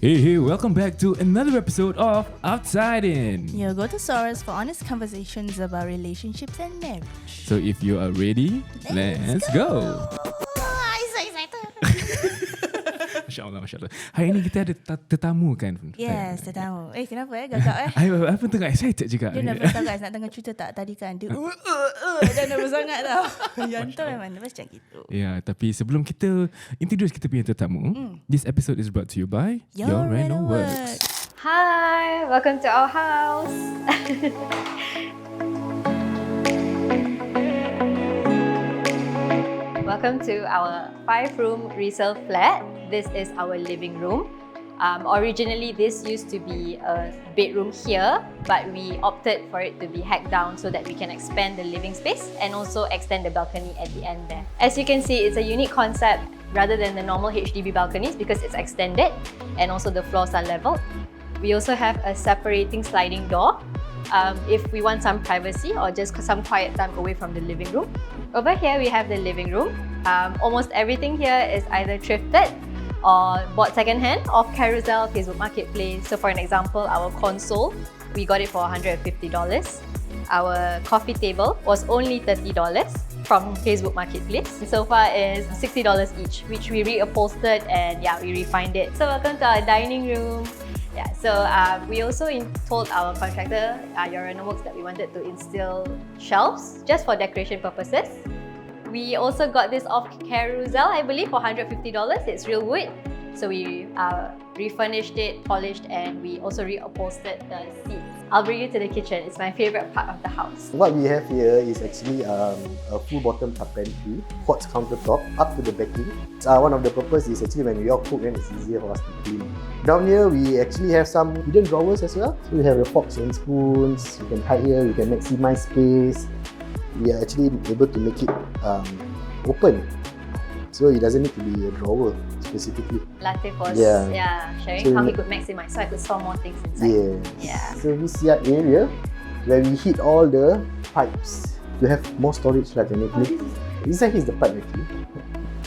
Hey, welcome back to another episode of OUTSIDEIN. Your go-to source for honest conversations about relationships and marriage. So if you are ready, let's go. I'm so excited. Masya Allah. Hari ini kita ada tetamu kan? Yes, tetamu. Kenapa gagak Apa tengah excited juga. Dia nervous tau guys, nak tengah cerita tak tadi kan. Dia dah nervous sangat tau. Yang tu memang nervous macam gitu. Ya, tapi sebelum kita introduce kita punya tetamu, this episode is brought to you by Your Reno Works. Hi, welcome to our house. Welcome to our 5-room resale flat. This is our living room. Originally, this used to be a bedroom here, but we opted for it to be hacked down so that we can expand the living space and also extend the balcony at the end there. As you can see, it's a unique concept rather than the normal HDB balconies because it's extended and also the floors are leveled. We also have a separating sliding door if we want some privacy or just some quiet time away from the living room. Over here, we have the living room. Almost everything here is either thrifted or bought secondhand off Carousel, Facebook Marketplace. So for an example, our console, we got it for $150. Our coffee table was only $30 from Facebook Marketplace. So far is $60 each, which we reupholstered and we refined it. So welcome to our dining room. We also told our contractor, Your Reno Works, that we wanted to install shelves just for decoration purposes. We also got this off Carousel, I believe, for $150. It's real wood. So we refurnished it, polished, and we also reupholstered the seats. I'll bring you to the kitchen. It's my favorite part of the house. What we have here is actually a full bottom carpentry, quartz countertop up to the backing. One of the purpose is actually when we all cook, then it's easier for us to clean. Down here, we actually have some hidden drawers as well. So we have the forks and spoons. You can hide here, you can maximize space. We are actually able to make it open. So it doesn't need to be a drawer specifically. Latif was sharing So how he could maximize, so I could store more things inside. Service yard area where we hid all the pipes to have more storage technically. Inside is the pipe actually.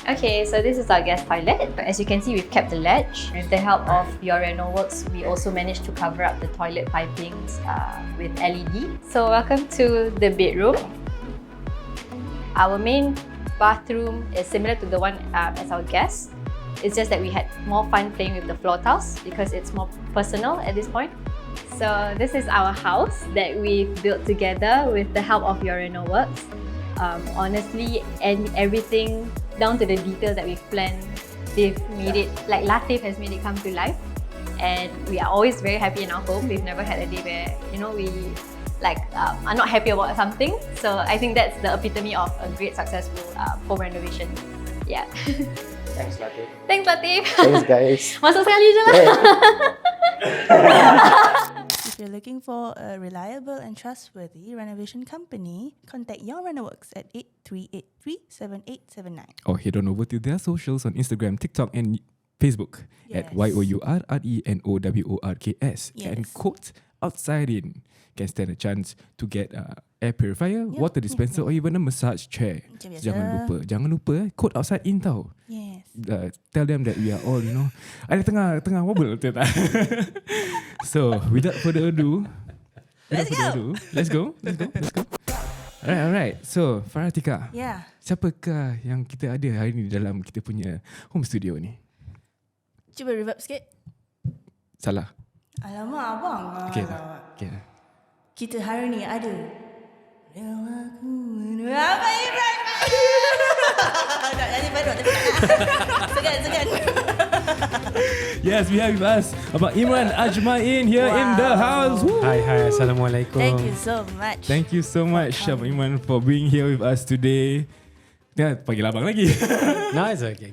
Okay, so this is our guest toilet. As you can see, we've kept the ledge. With the help of Your Reno Works, we also managed to cover up the toilet pipings with LED. So welcome to the bedroom. Our main bathroom is similar to the one as our guest. It's just that we had more fun playing with the floor tiles because it's more personal at this point. So this is our house that we built together with the help of Your Reno Works. Honestly, and everything down to the detail that we've planned, they've made it, like Latif has made it come to life. And we are always very happy in our home. We've never had a day where, we are not happy about something. So I think that's the epitome of a great successful home renovation. Yeah. Thanks Latif. Thanks Latif. Thanks guys. Masuk sekali je lah. If you're looking for a reliable and trustworthy renovation company, contact Your Reno Works at 8383-7879. Or head on over to their socials on Instagram, TikTok and Facebook at YOURRENOWORKS and quote OUTSIDEIN. Can stand a chance to get air purifier, water dispenser or even a massage chair. Jangan lupa quote OUTSIDEIN tau. Yes. Tell them that we are all, ada tengah wobble betul tak? So without further ado, let's go. Alright. So Faratika, siapakah yang kita ada hari ni dalam kita punya home studio ni? Cuba reverb sikit. Salah. Alamak abang. Okay. Kita hari ni ada apa Imran? Tak nyanyi baru tapi segan. Yes, we have with us Abang Imran Ajmain here in the house. Woo. Hi, Assalamualaikum. Thank you so much. Abang Imran, for being here with us today. Panggil abang lagi. No, it's okay.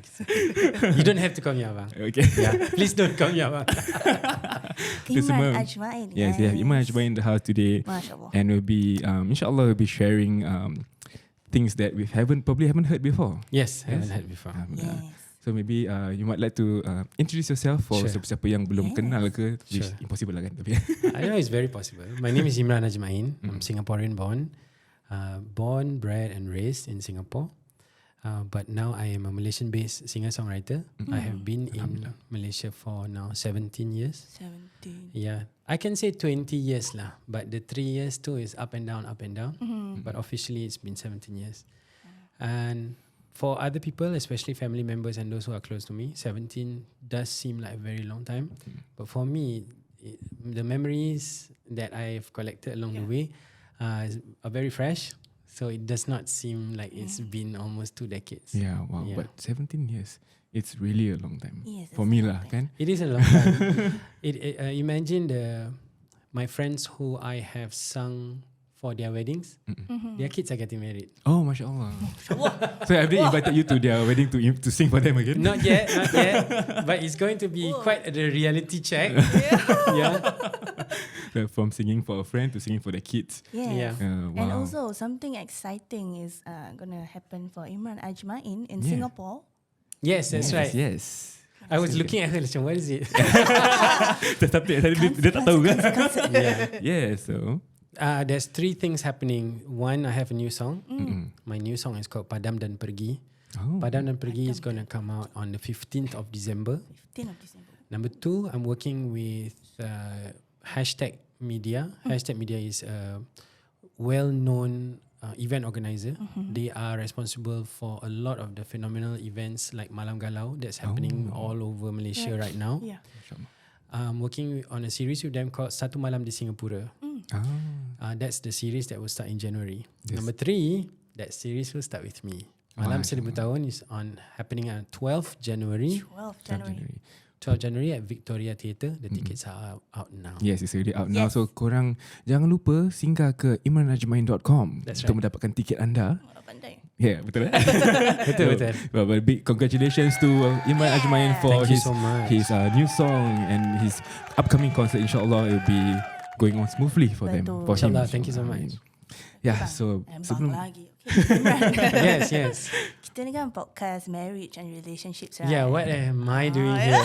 You don't have to call me abang. Okay. Yeah, please don't call me abang. Imran Ajmain. Yes, we have Imran Ajmain in the house today. MashaAllah. And we'll be, inshallah, we'll be sharing things that we probably haven't heard before. Yes, haven't heard before. Yes. So maybe you might like to introduce yourself for siapa yang belum kenal ke, which Sure. impossible lah kan. Tapi I know it's very possible. My name is Imran Ajmain. I'm Singaporean born, bred and raised in Singapore. But now I am a Malaysian-based singer-songwriter. I have been in Malaysia for now 17 years. 17. Yeah, I can say 20 years lah, but the 3 years too is up and down. But officially it's been 17 years. And for other people, especially family members and those who are close to me, 17 does seem like a very long time. But for me, the memories that I've collected along the way are very fresh. So it does not seem like it's been almost 2 decades. Yeah, wow. Yeah. But 17 years, it's really a long time. Yes, For it's me a long lah, time. kan? It is a long time. Imagine my friends who I have sung for their weddings, their kids are getting married. Oh, Masya Allah. So have they invited you to their wedding to sing for them again? Not yet. But it's going to be quite a reality check. Yeah. From singing for a friend to singing for the kids. Yes. Yeah. Wow. And also something exciting is gonna happen for Imran Ajmain in Singapore. Yes, that's right. Yes. I was looking at her macam, what is it? Tapi dia tak tahu kan? Yeah. Yeah, so. There's 3 things happening. One, I have a new song. My new song is called Padam dan Pergi. Oh. Padam dan Pergi is going to come out on the 15th of December. 15th of December. Number 2, I'm working with Hashtag Media. Hashtag Media is a well-known event organizer. They are responsible for a lot of the phenomenal events like Malam Galau that's happening all over Malaysia right now. Yeah. I'm working on a series with them called Satu Malam di Singapura. That's the series that will start in January. Yes. Number 3, that series will start with me. Malam Seribu Tahun is happening on 12th January. 12th January. 12 January at Victoria Theatre. The tickets are out now. Yes, it's already out now. So korang jangan lupa singgah ke imranajmain.com That's untuk right. mendapatkan tiket anda. Pandai. Yeah, betul. Betul. Well, big congratulations to Imran Ajmain for Thank you his so much. his new song and his upcoming concert. Inshallah, it will be going on smoothly for them. Betul. For him. Inshallah, thank you so much. Yeah, so And bang sebelum lagi. Okay, Imran. Yes. Kita ni kan podcast marriage and relationships, right? Yeah, what am I doing here?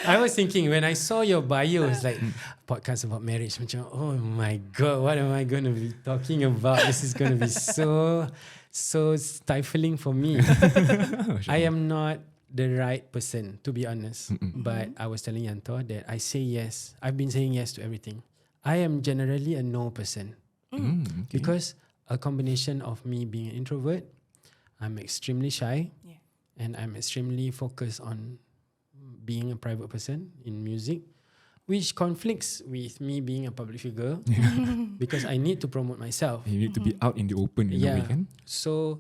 I was thinking when I saw your bio, it's like podcast about marriage. Macam, oh my God, what am I going to be talking about? This is going to be so stifling for me. I am not the right person, to be honest. But I was telling Yanto that I say yes. I've been saying yes to everything. I am generally a no person. okay. Because a combination of me being an introvert, I'm extremely shy, Yeah. and I'm extremely focused on being a private person in music, which conflicts with me being a public figure because I need to promote myself. you need to be out in the open in a way, kan? So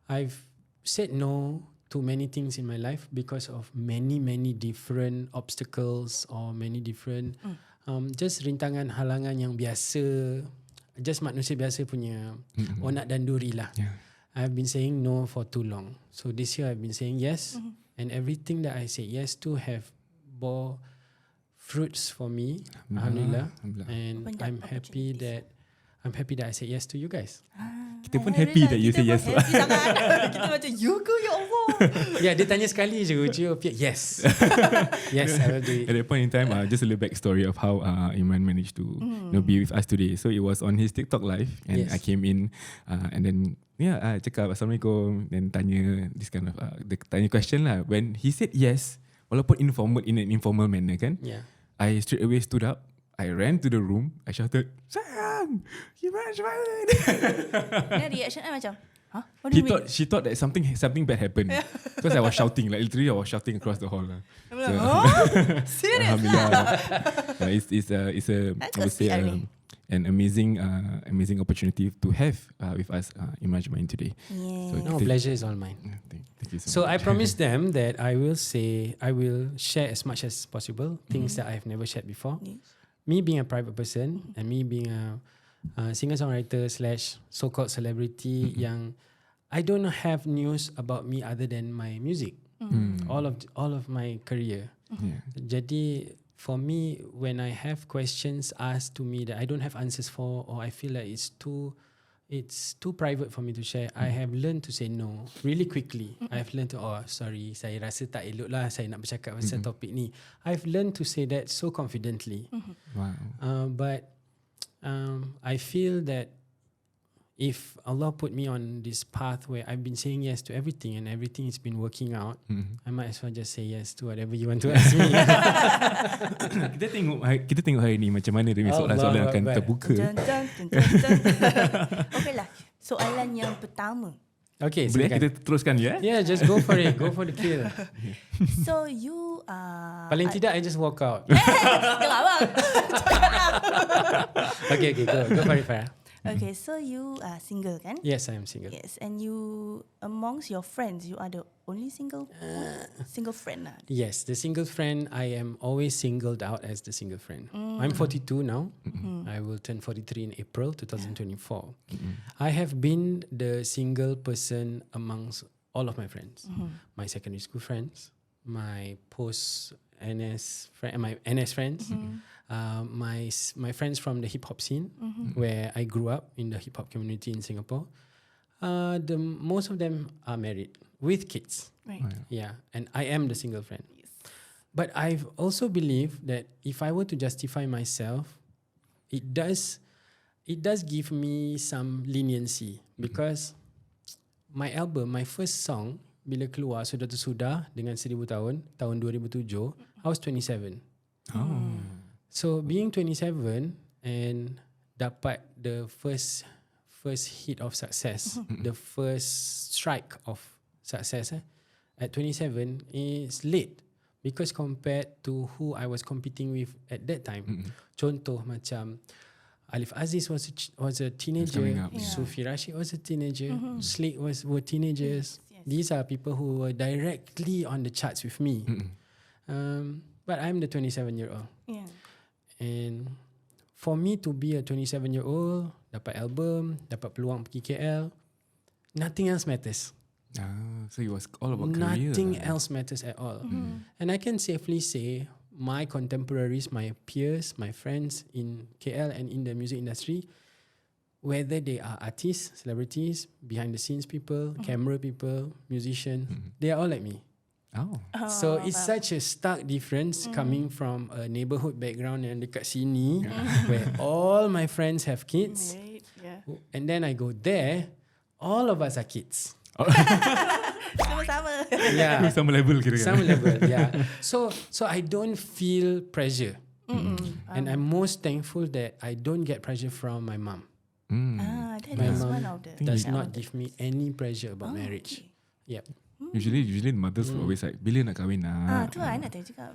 I've said no to many things in my life because of many different obstacles or many different just rintangan halangan yang biasa, just manusia biasa punya onak dan duri lah. Yeah. I've been saying no for too long. So this year I've been saying yes, and everything that I say yes to have bore fruits for me. Alhamdulillah. Alhamdulillah. And Opened up I'm happy that I said yes to you guys. Kita pun happy that you say yes. Kita pun happy sangat. Kita macam, you go, ya Allah. Yeah, dia tanya sekali je, would you appear? Yes. Yes, I will do it. At that point in time, just a little backstory of how Imran managed to be with us today. So it was on his TikTok live, and Yes. I came in, and then cakap Assalamualaikum, then tanya this kind of tanya question lah. When he said yes, walaupun informal, in an informal manner kan, Yeah. I straight away stood up. I ran to the room. I shouted, "Sayang, Imran Ajmain." Then reaction I macam, huh? What do you mean? She thought that something bad happened because I was shouting, like literally I was shouting across the hall. I'm like, oh, serious? Alhamdulillah. It's a That's I would a say sweet an amazing opportunity to have with us Imran Ajmain today. Yeah. No, pleasure is all mine. Thank you So so I much. promised them that I will share as much as possible things that I've never shared before. Yes. Me being a private person and me being a singer-songwriter / so-called celebrity yang I don't have news about me other than my music. All of my career. Yeah. Jadi for me, when I have questions asked to me that I don't have answers for, or I feel like it's too private for me to share, I have learned to say no really quickly. I have learned to, sorry, saya rasa tak elok lah saya nak bercakap pasal topik ni. I've learned to say that so confidently. Wow. But I feel that if Allah put me on this path where I've been saying yes to everything and everything has been working out, I might as well just say yes to whatever you want to ask me. Kita tengok hari ni macam mana dia soalan-soalan akan terbuka. Okay lah. Soalan yang pertama. Okay, Boleh silakan. kita teruskan ya? Yeah, just go for it. Go for the kill. So you Paling tidak I just walk out. Tengok abang. Okay, go for it, Farah. Okay, so you are single kan? Yes, I am single. Yes, and you amongst your friends, you are the only single friend lah. Yes, the single friend, I am always singled out as the single friend. I'm 42 now. I will turn 43 in April 2024. I have been the single person amongst all of my friends. My secondary school friends, my post-NS my NS friends, my friends from the hip hop scene, where I grew up in the hip hop community in Singapore. Most of them are married with kids. Right. Yeah, and I am the single friend. But I've also believed that if I were to justify myself, it does give me some leniency because my album, my first song, bila keluar Sudah Tersudah dengan Seribu Tahun, tahun 2007, I was 27. So being 27 and dapat the first hit of success, the first strike of success at 27 is late because compared to who I was competing with at that time. Contoh macam Alif Aziz was a teenager, Sufi Rashid was a teenager, Slick were teenagers. These are people who were directly on the charts with me. But I'm the 27-year-old. Yeah. And for me to be a 27-year-old, dapat album, dapat peluang pergi KL, nothing else matters. So it was all about career. Nothing else matters at all. And I can safely say my contemporaries, my peers, my friends in KL and in the music industry, whether they are artists, celebrities, behind the scenes people, camera people, musicians, they are all like me. So it's such a stark difference coming from a neighborhood background yang dekat sini where all my friends have kids, Right. Yeah. and then I go there, all of us are kids. Sama-sama. Yeah, Sama level kira kan. some level. Yeah. So I don't feel pressure, and I'm most thankful that I don't get pressure from my mom. That My is mom one of the Does not give me any pressure about marriage. Okay. Yep. Usually the mothers will always like, bila nak kahwin nak. Tu I nak tanya juga.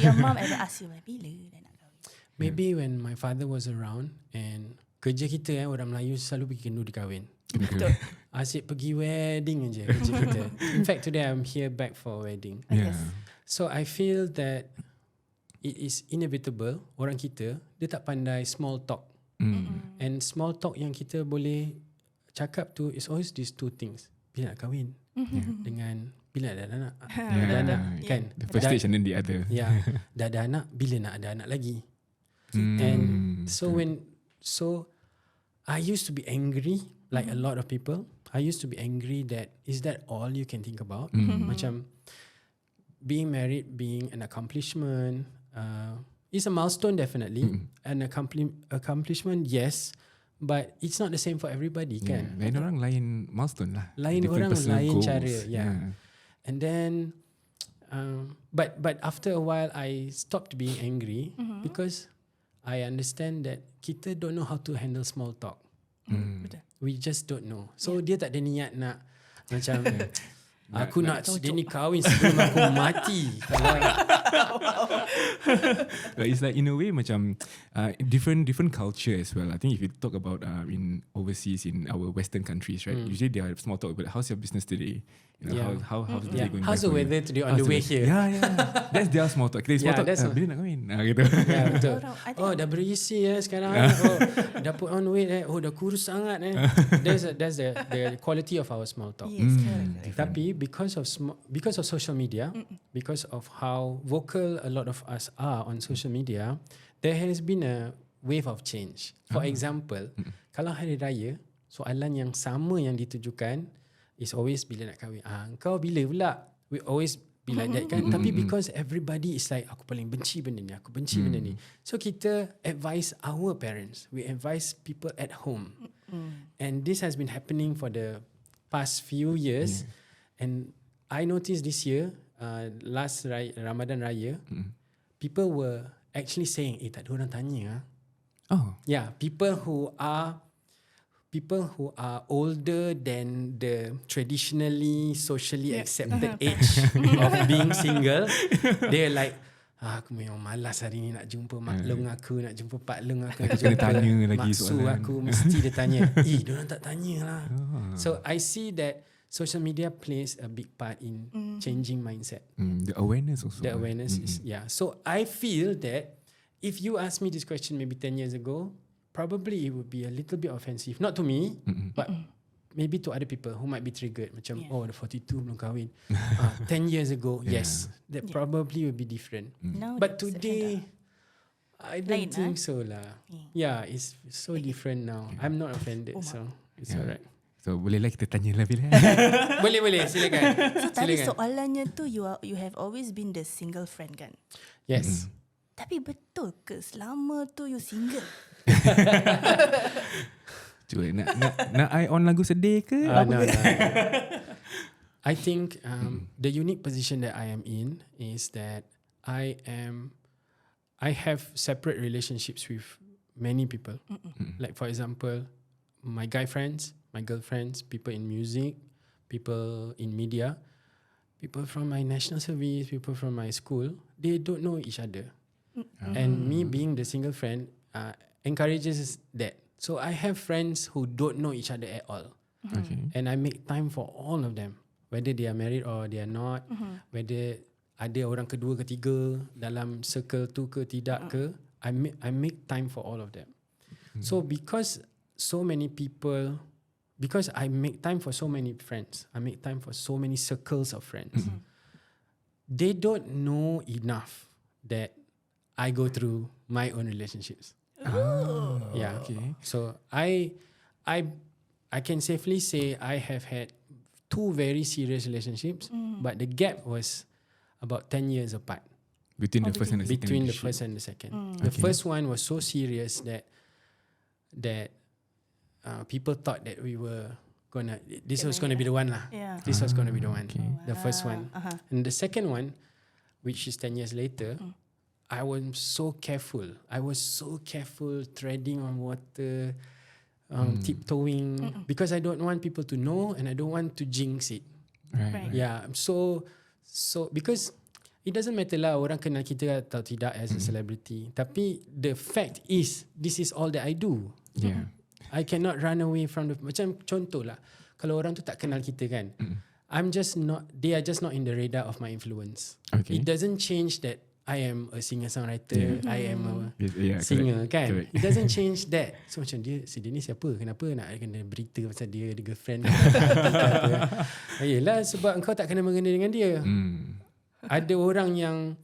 Your mom ever ask you bila dah nak kahwin? Maybe when my father was around and kerja kita orang Melayu selalu pergi kendu dikahwin. Betul. Asyik pergi wedding je kerja kita. In fact today I'm here back for a wedding. Yeah. So I feel that it is inevitable orang kita dia tak pandai small talk. And small talk yang kita boleh cakap tu is always these two things. Bila nak kahwin dengan bila ada anak. Dah ada kan. The first stage and then the other. Yeah. Dah ada anak, bila nak ada anak lagi. And so I used to be angry like a lot of people. I used to be angry that is that all you can think about? Macam being married, being an accomplishment, is a milestone definitely. An accomplishment, yes. But it's not the same for everybody, kan? Lain orang lain milestone lah. Lain Different orang personal lain goals. cara, yeah. And then, but after a while, I stopped being angry because I understand that kita don't know how to handle small talk. Betul. We just don't know. So dia tak ada niat nak macam aku nak dia ni kahwin sebelum aku mati. It's like in a way macam different culture as well. I think if you talk about in overseas in our Western countries, right? Usually they are small talk about how's your business today. You know, how's the day going? How's the back for you? weather today on the way here? Yeah. That's their small talk. Kita small talk. that's all. Bila nak kahwin? Gitu. Ya, betul. I think Oh, dah berisi sekarang. Oh, dah put on weight Oh, dah kurus sangat That's the quality of our small talk. yes, correct. Tapi because of social media, because of how vocal a lot of us are on social media, there has been a wave of change. For example, kalau hari raya, soalan yang sama yang ditujukan is always bila nak kahwin. Kau bila pula? We always be like that kan. Tapi because everybody is like, aku paling benci benda ni, aku benci benda ni. So kita advise our parents, we advise people at home. And this has been happening for the past few years. And I noticed this year, last Ramadan Raya, people were actually saying, tak ada orang tanya. Yeah, people who are older than the traditionally socially accepted age of being single, they're like, aku memang malas hari ni nak jumpa mak long aku, nak jumpa pak long aku, nak jumpa tanya lagi mak su soalan. aku, mesti dia tanya. Diorang tak tanya lah. So I see that social media plays a big part in changing mindset. The awareness also. The awareness is, So I feel that if you asked me this question maybe 10 years ago, probably it would be a little bit offensive. Not to me, but maybe to other people who might be triggered. Macam, the 42 belum kahwin. 10 years ago, yes, that probably would be different. But today, I don't think so lah. Yeah, it's so different now. I'm not offended, so it's alright. So bolehlah kita tanya lah bila. Boleh, silakan. So tadi soalannya tu, you have always been the single friend kan? Yes. Tapi betul ke selama tu you single? Cuba nak I on lagu sedih ke? No. I think the unique position that I am in is that I have separate relationships with many people. Like for example, my guy friends, my girlfriends, people in music, people in media, people from my national service, people from my school, they don't know each other. And me being the single friend encourages that. So I have friends who don't know each other at all. And I make time for all of them, whether they are married or they are not, whether ada orang kedua ketiga dalam circle tu ke tidak ke, I make time for all of them. So because I make time for so many friends, I make time for so many circles of friends, they don't know enough that I go through my own relationships. Okay. So I can safely say I have had 2 very serious relationships, but the gap was about 10 years apart. Between the first and the second. Between the first and the second. The first one was so serious that people thought that we were this was gonna be the one lah. This was gonna be the one. The first one. And the second one, which is 10 years later, I was so careful. Treading on water, tiptoeing, because I don't want people to know and I don't want to jinx it. Right. Yeah. So because it doesn't matter lah orang kenal kita atau tidak as a celebrity. Tapi the fact is, this is all that I do. Yeah. I cannot run away from the, macam contoh lah, kalau orang tu tak kenal kita kan, they are just not in the radar of my influence. It doesn't change that I am a singer-songwriter, I am a singer, kan? Correct. It doesn't change that. So macam dia ni siapa? Kenapa nak kena berita pasal dia ada girlfriend? Yelah, sebab engkau tak kena mengena dengan dia. Ada orang yang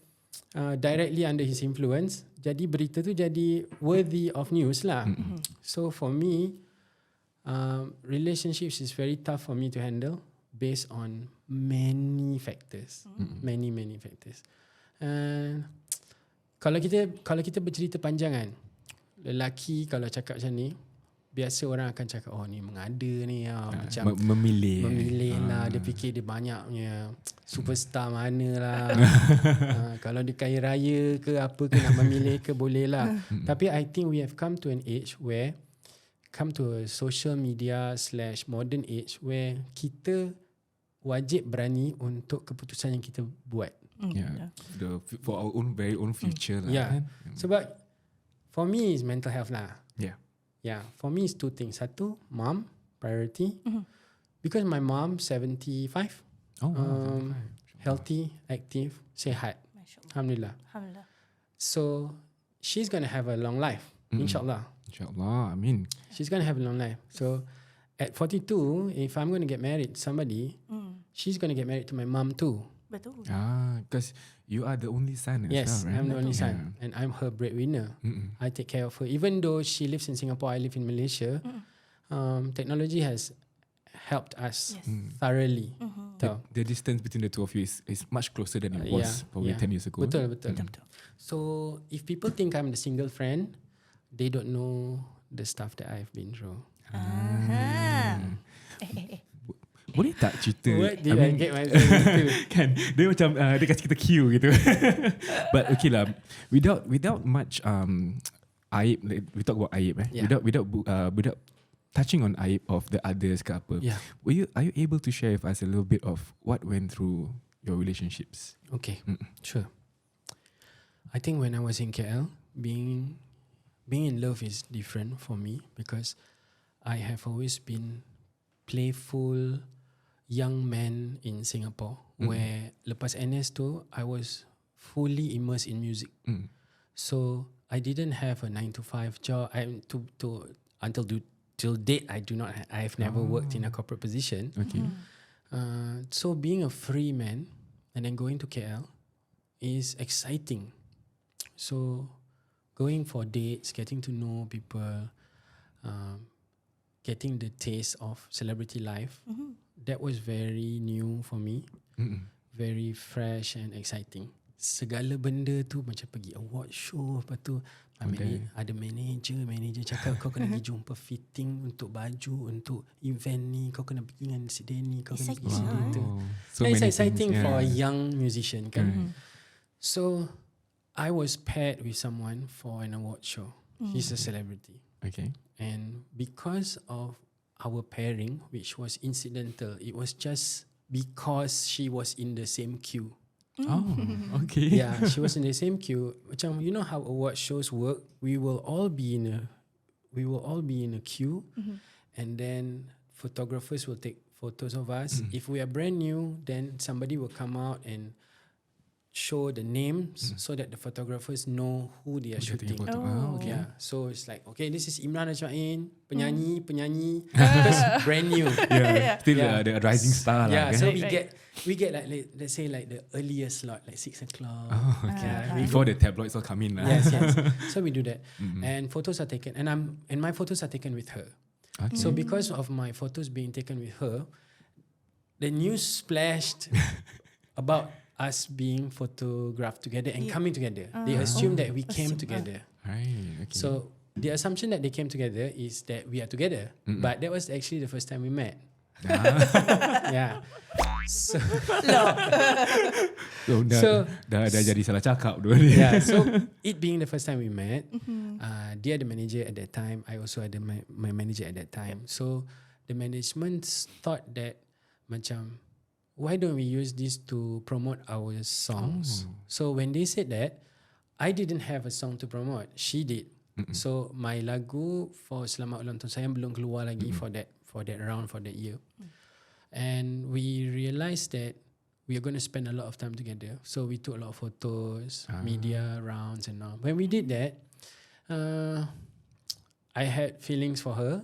directly under his influence, jadi berita tu jadi worthy of news lah. So for me, relationships is very tough for me to handle based on many factors. Many factors. Kalau kita bercerita panjang kan, lelaki kalau cakap macam ni, biasa orang akan cakap, oh ni mengada ni, macam memilih lah, dia fikir dia banyaknya superstar mana lah. Kalau dia kaya raya ke apa ke, nak memilih ke boleh lah. Tapi I think we have come to an age where, come to a social media / modern age where kita wajib berani untuk keputusan yang kita buat. For our very own future lah. Sebab for me is mental health lah. For me it's 2 things. Satu, mom priority, because my mom 75, healthy, active, sihat, alhamdulillah. So she's gonna have a long life, insyaAllah. InsyaAllah, amin. She's gonna have a long life. So at 42, if I'm gonna get married to somebody, she's gonna get married to my mom too. Betul. Because you are the only son as yes, well, right? I'm the only son, and I'm her breadwinner. I take care of her. Even though she lives in Singapore, I live in Malaysia. Technology has helped us thoroughly. Tahu. the distance between the two of you is much closer than it was probably 10 years ago. Betul. So if people think I'm the single friend, they don't know the stuff that I've been through. Boleh tak cerita? What did I get myself into? Kan dia macam dia kasi kita cue gitu. But okay lah, without much aib, like, we talk about aib without touching on aib of the others ke apa. Yeah. Are you able to share with us a little bit of what went through your relationships? Okay, sure. I think when I was in KL, being in love is different for me because I have always been playful young man in Singapore where lepas NS tu I was fully immersed in music. So I didn't have a 9 to 5 job. Till date I've never worked in a corporate position. Okay. So being a free man and then going to KL is exciting. So going for dates, getting to know people, getting the taste of celebrity life, that was very new for me. Very fresh and exciting. Segala benda tu macam pergi award show, lepas tu ada manager cakap kau kena pergi jumpa fitting untuk baju untuk event ni, kau kena pergi dengan si Denny, kau kena pergi sini tu. So It's many exciting things, for a young musician kan. So I was paired with someone for an award show. He's a celebrity. Okay. And because of our pairing, which was incidental, it was just because she was in the same queue. Oh, okay. Yeah, she was in the same queue. Macam, you know how award shows work? We will all be in a queue, and then photographers will take photos of us. If we are brand new, then somebody will come out and show the names so that the photographers know who they are shooting. Okay. Yeah, so it's like, okay, this is Imran Ajmain, penyanyi, because brand new. Still the rising star lah. Yeah, Kan? so we get like let's say like the earliest slot, like 6 o'clock. Before the tabloids all come in lah. Yes. So we do that, and photos are taken, and my photos are taken with her. Okay. So because of my photos being taken with her, the news splashed about us being photographed together and coming together. They assume that we came together. Right. Okay. So the assumption that they came together is that we are together, but that was actually the first time we met. Yeah. So dah jadi salah cakap dua ni. yeah, so it being the first time we met, dia the manager at that time, I also had my manager at that time. So the management thought that macam, why don't we use this to promote our songs? So when they said that, I didn't have a song to promote. She did. So my lagu for Selamat Ulang Tahun Sayang belum keluar lagi for that round, for that year. And we realized that we are going to spend a lot of time together. So we took a lot of photos, media rounds and all. When we did that, I had feelings for her.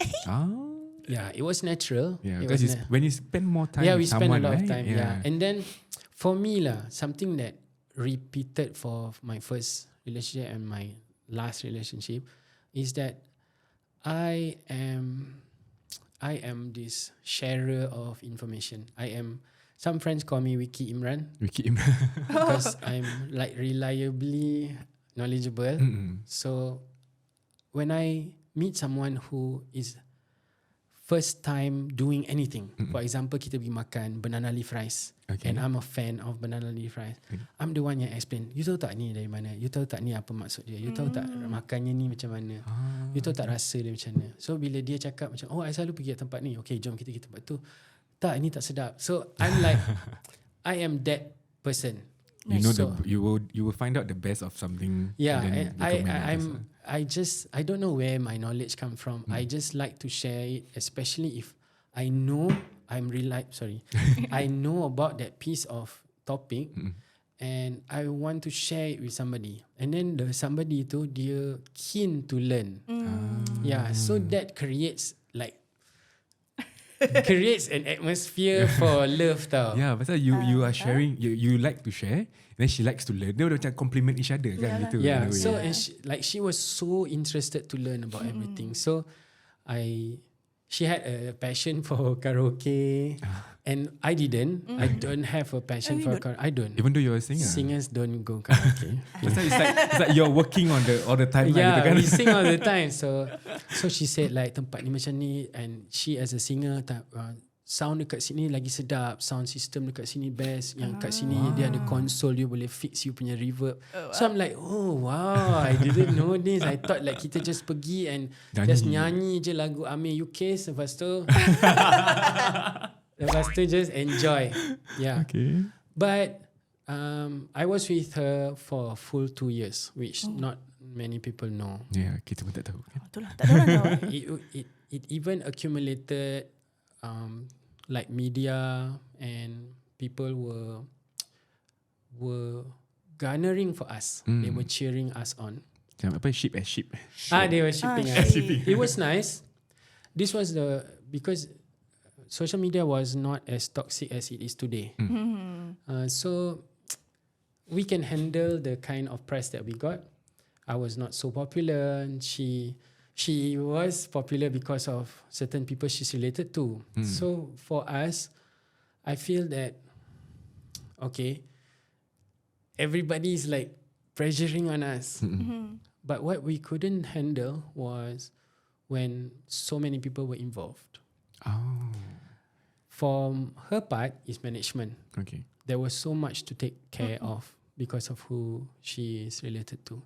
Yeah, it was natural. Yeah, It because was when you spend more time we with spend someone, a lot right? of time. Yeah. And then for me lah, something that repeated for my first relationship and my last relationship is that I am this sharer of information. Some friends call me Wiki Imran because I'm like reliably knowledgeable. So when I meet someone who is first time doing anything, for example, kita pergi makan banana leaf rice, and I'm a fan of banana leaf rice, I'm the one yang explain, you tahu tak ni dari mana, you tahu tak ni apa maksud dia, you tahu tak makannya ni macam mana, you tahu tak rasa dia macam mana. So bila dia cakap macam, oh I selalu pergi ke tempat ni, okay jom kita pergi tempat tu, tak ini tak sedap. So I'm like I am that person. You know, so, you will find out the best of something. Yeah, and then I don't know where my knowledge come from. I just like to share it, especially if I know I know about that piece of topic, and I want to share it with somebody. And then the somebody tu dia keen to learn. Yeah, so that creates an atmosphere for love tau. Yeah, pasal you are sharing, you like to share, then she likes to learn. Dia macam compliment each other kan gitu. Yeah, so and she was so interested to learn about everything. So she had a passion for karaoke. And I didn't. I don't have a passion for karaoke. I don't. Even though you're a singer. Singers don't go karaoke. It's like you're working on the all the time. Yeah, like, we sing all the time. So she said like tempat ni macam ni, and she as a singer sound dekat sini lagi sedap, sound system dekat sini best, yang kat sini dia ada console, you boleh fix you punya reverb. So I'm like, oh wow, I didn't know this. I thought like kita just pergi and just nyanyi je lagu Amir UK, lepas tu just enjoy. Yeah. Okay. But I was with her for a full 2 years, which not many people know. Yeah, kita pun tak tahu. Itulah, tak ada orang tahu. It even accumulated like media, and people were garnering for us. They were cheering us on. Macam apa, ship. They were shipping us. It was nice. This was because social media was not as toxic as it is today. So we can handle the kind of press that we got. I was not so popular, and she was popular because of certain people she's related to. So for us, I feel that, okay, everybody is like pressuring on us. But what we couldn't handle was when so many people were involved. Oh. From her part is management. Okay. There was so much to take care of because of who she is related to.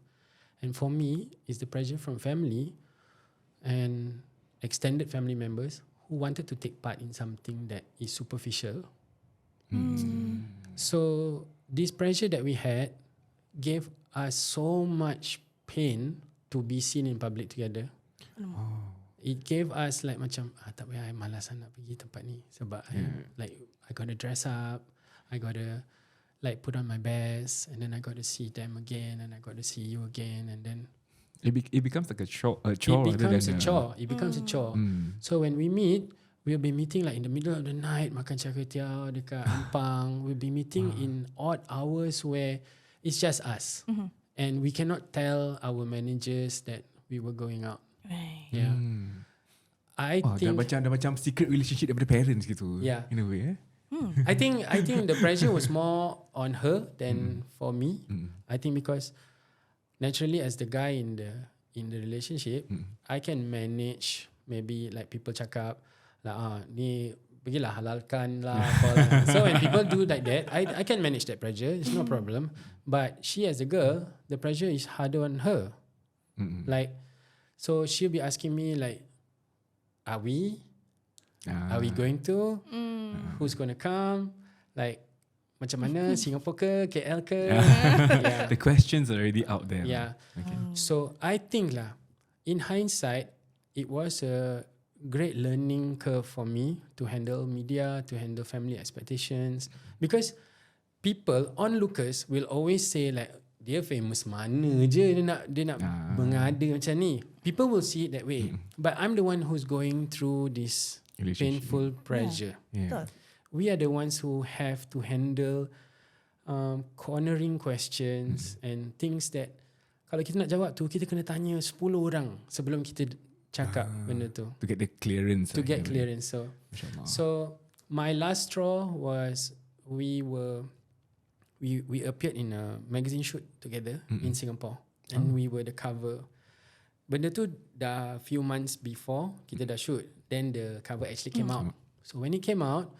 And for me, is the pressure from family and extended family members who wanted to take part in something that is superficial. So this pressure that we had gave us so much pain to be seen in public together. It gave us like macam tak payah, I malas nak pergi tempat ni sebab like I gotta dress up, I gotta like put on my best, and then I got to see them again, and I got to see you again, and then it becomes like a chore. It becomes a chore. So when we meet, we'll be meeting like in the middle of the night, makan char kway teow dekat Ampang. We'll be meeting in odd hours where it's just us, and we cannot tell our managers that we were going out. Right. Yeah. I think dah macam secret relationship daripada parents gitu. Yeah. In a way. I think the pressure was more on her than for me. I think because naturally as the guy in the relationship, I can manage maybe like people cakap lah ni pergilah halalkan lah. So when people do like that, I can manage that pressure. It's no problem. But she as a girl, the pressure is harder on her. Like, so she'll be asking me like, are we going to? Who's going to come? Like, macam mana? Singapore ke? KL ke? Yeah. The questions are already out there. Yeah. Okay. So I think lah, in hindsight, it was a great learning curve for me to handle media, to handle family expectations, because people, onlookers will always say like, dia famous mana je dia nak mengada macam ni. People will see it that way. But I'm the one who's going through this painful pressure. Yeah. We are the ones who have to handle cornering questions and things that kalau kita nak jawab tu, kita kena tanya 10 orang sebelum kita cakap benda tu. To get the clearance. To get clearance. So my last straw was we appeared in a magazine shoot together in Singapore, and we were the cover. Benda tu dah few months before kita dah shoot, then the cover actually came out. So when it came out,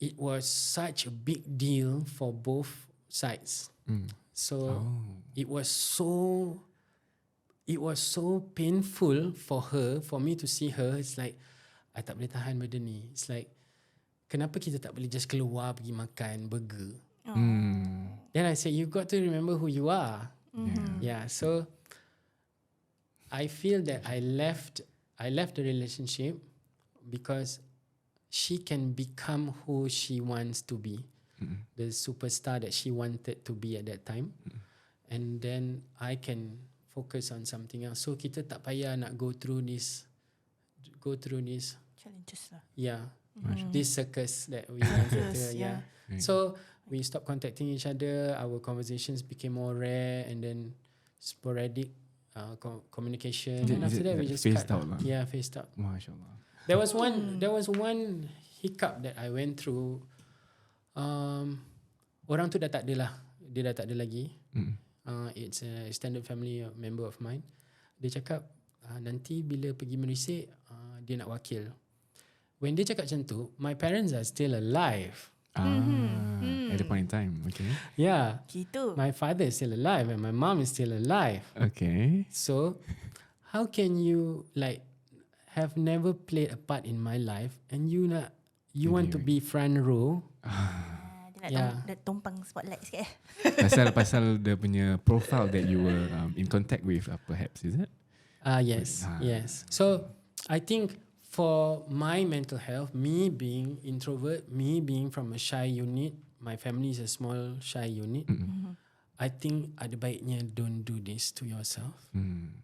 it was such a big deal for both sides. So it was so painful for her, for me to see her. It's like I tak boleh tahan benda ni. It's like kenapa kita tak boleh just keluar pergi makan burger? Then I said, you got to remember who you are. Yeah. So I feel that I left the relationship because she can become who she wants to be, the superstar that she wanted to be at that time, and then I can focus on something else. So kita tak payah nak go through this Challenges lah. yeah, this circus that we wanted to. Yeah. So we stopped contacting each other. Our conversations became more rare, and then sporadic communication. And after that, we just phased cut. out lah. Yeah, phased out. MashaAllah. There was one hiccup that I went through, orang tu dah tak ada lah. Dia dah tak ada lagi. It's a extended family member of mine. Dia cakap, nanti bila pergi merisik, dia nak wakil. When dia cakap macam tu, my parents are still alive. At the point in time, okay. Yeah. Gitu. My father is still alive and my mom is still alive. Okay. So, how can you like have never played a part in my life and you want to be front row? Dia nak tumpang spotlight sikit. pasal dia punya profile that you were in contact with, perhaps, is it? Yes. So, I think for my mental health, me being introvert, me being from a shy unit, my family is a small shy unit. I think ada baiknya don't do this to yourself.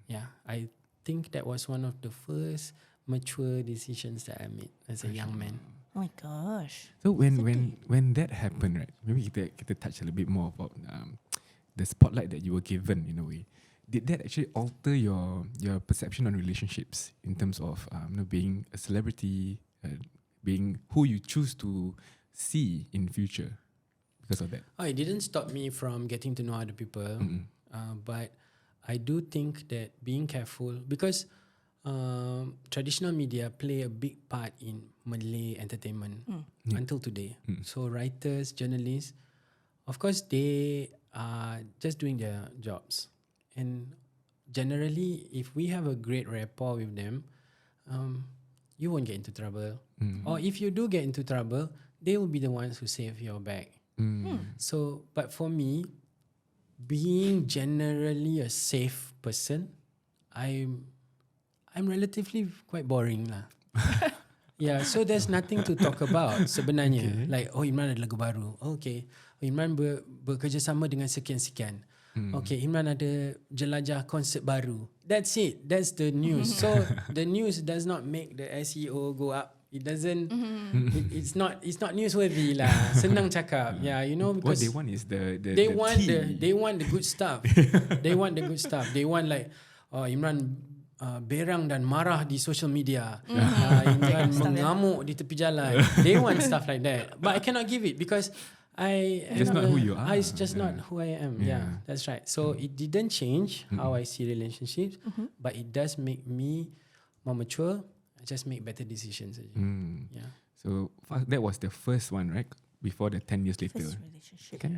Yeah, I think that was one of the first mature decisions that I made as a young man. Oh my gosh. So when that happened, right? Maybe kita touch a little bit more about the spotlight that you were given in a way. Did that actually alter your perception on relationships in terms of being a celebrity, being who you choose to see in future because of that? It didn't stop me from getting to know other people, but I do think that being careful, because traditional media play a big part in Malay entertainment until today. So writers, journalists, of course they are just doing their jobs. And generally, if we have a great rapport with them, you won't get into trouble. Or if you do get into trouble, they will be the ones who save your back. So, but for me, being generally a safe person, I'm relatively quite boring lah. Yeah, so there's nothing to talk about sebenarnya. Like, Imran ada lagu baru. Okay. Imran bekerjasama dengan sekian-sekian. Okay, Imran ada jelajah konsert baru. That's it. That's the news. So the news does not make the SEO go up. It doesn't. It's not newsworthy lah. Senang cakap. Yeah, you know, because what they want is they want the good stuff. They want the good stuff. They want like, Imran berang dan marah di social media. Imran mengamuk di tepi jalan. They want stuff like that. But I cannot give it because just not who you are. It's just not who I am. Yeah, that's right. So it didn't change how I see relationships, but it does make me more mature. I just make better decisions. Yeah. So that was the first one, right? Before the 10 years later. First relationship. Okay.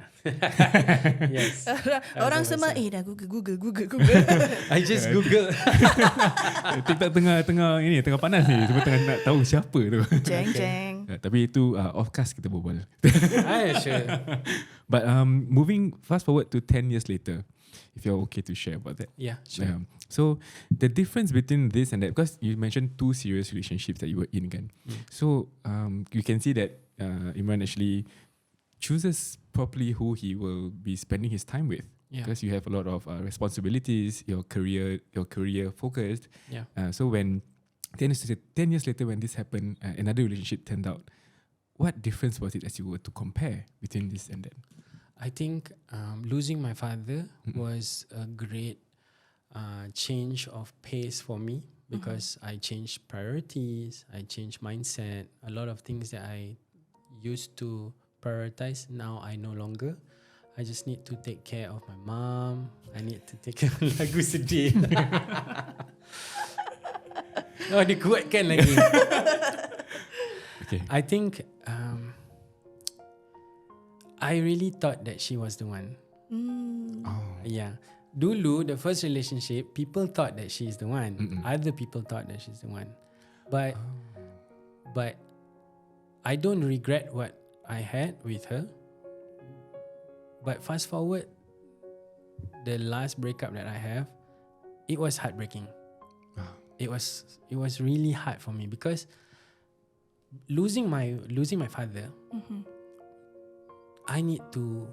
Yes. Orang semua dah Google. I just Google. TikTok tengah panas ni. Semua tengah nak tahu siapa tu. Jeng. Tapi itu off cast kita berbual. Sure. But fast forward to 10 years later, if you're okay to share about that. Yeah, sure. So the difference between this and that, because you mentioned 2 serious relationships that you were in, kan? So you can see that Imran actually chooses properly who he will be spending his time with, because you have a lot of responsibilities, your career focused. Yeah. So when 10 years later when this happened, another relationship turned out, what difference was it as you were to compare between this and that? I think losing my father was a great change of pace for me, because I changed priorities, I changed mindset. A lot of things that I used to prioritize, now I no longer. I just need to take care of my mom. I need to take care of lagu sedih. Dikuatkan lagi. Okay. I think I really thought that she was the one. Yeah. Dulu, the first relationship, people thought that she's the one. Other people thought that she's the one. But I don't regret what I had with her. But fast forward, the last breakup that I have, it was heartbreaking. It was really hard for me, because losing my father, I need to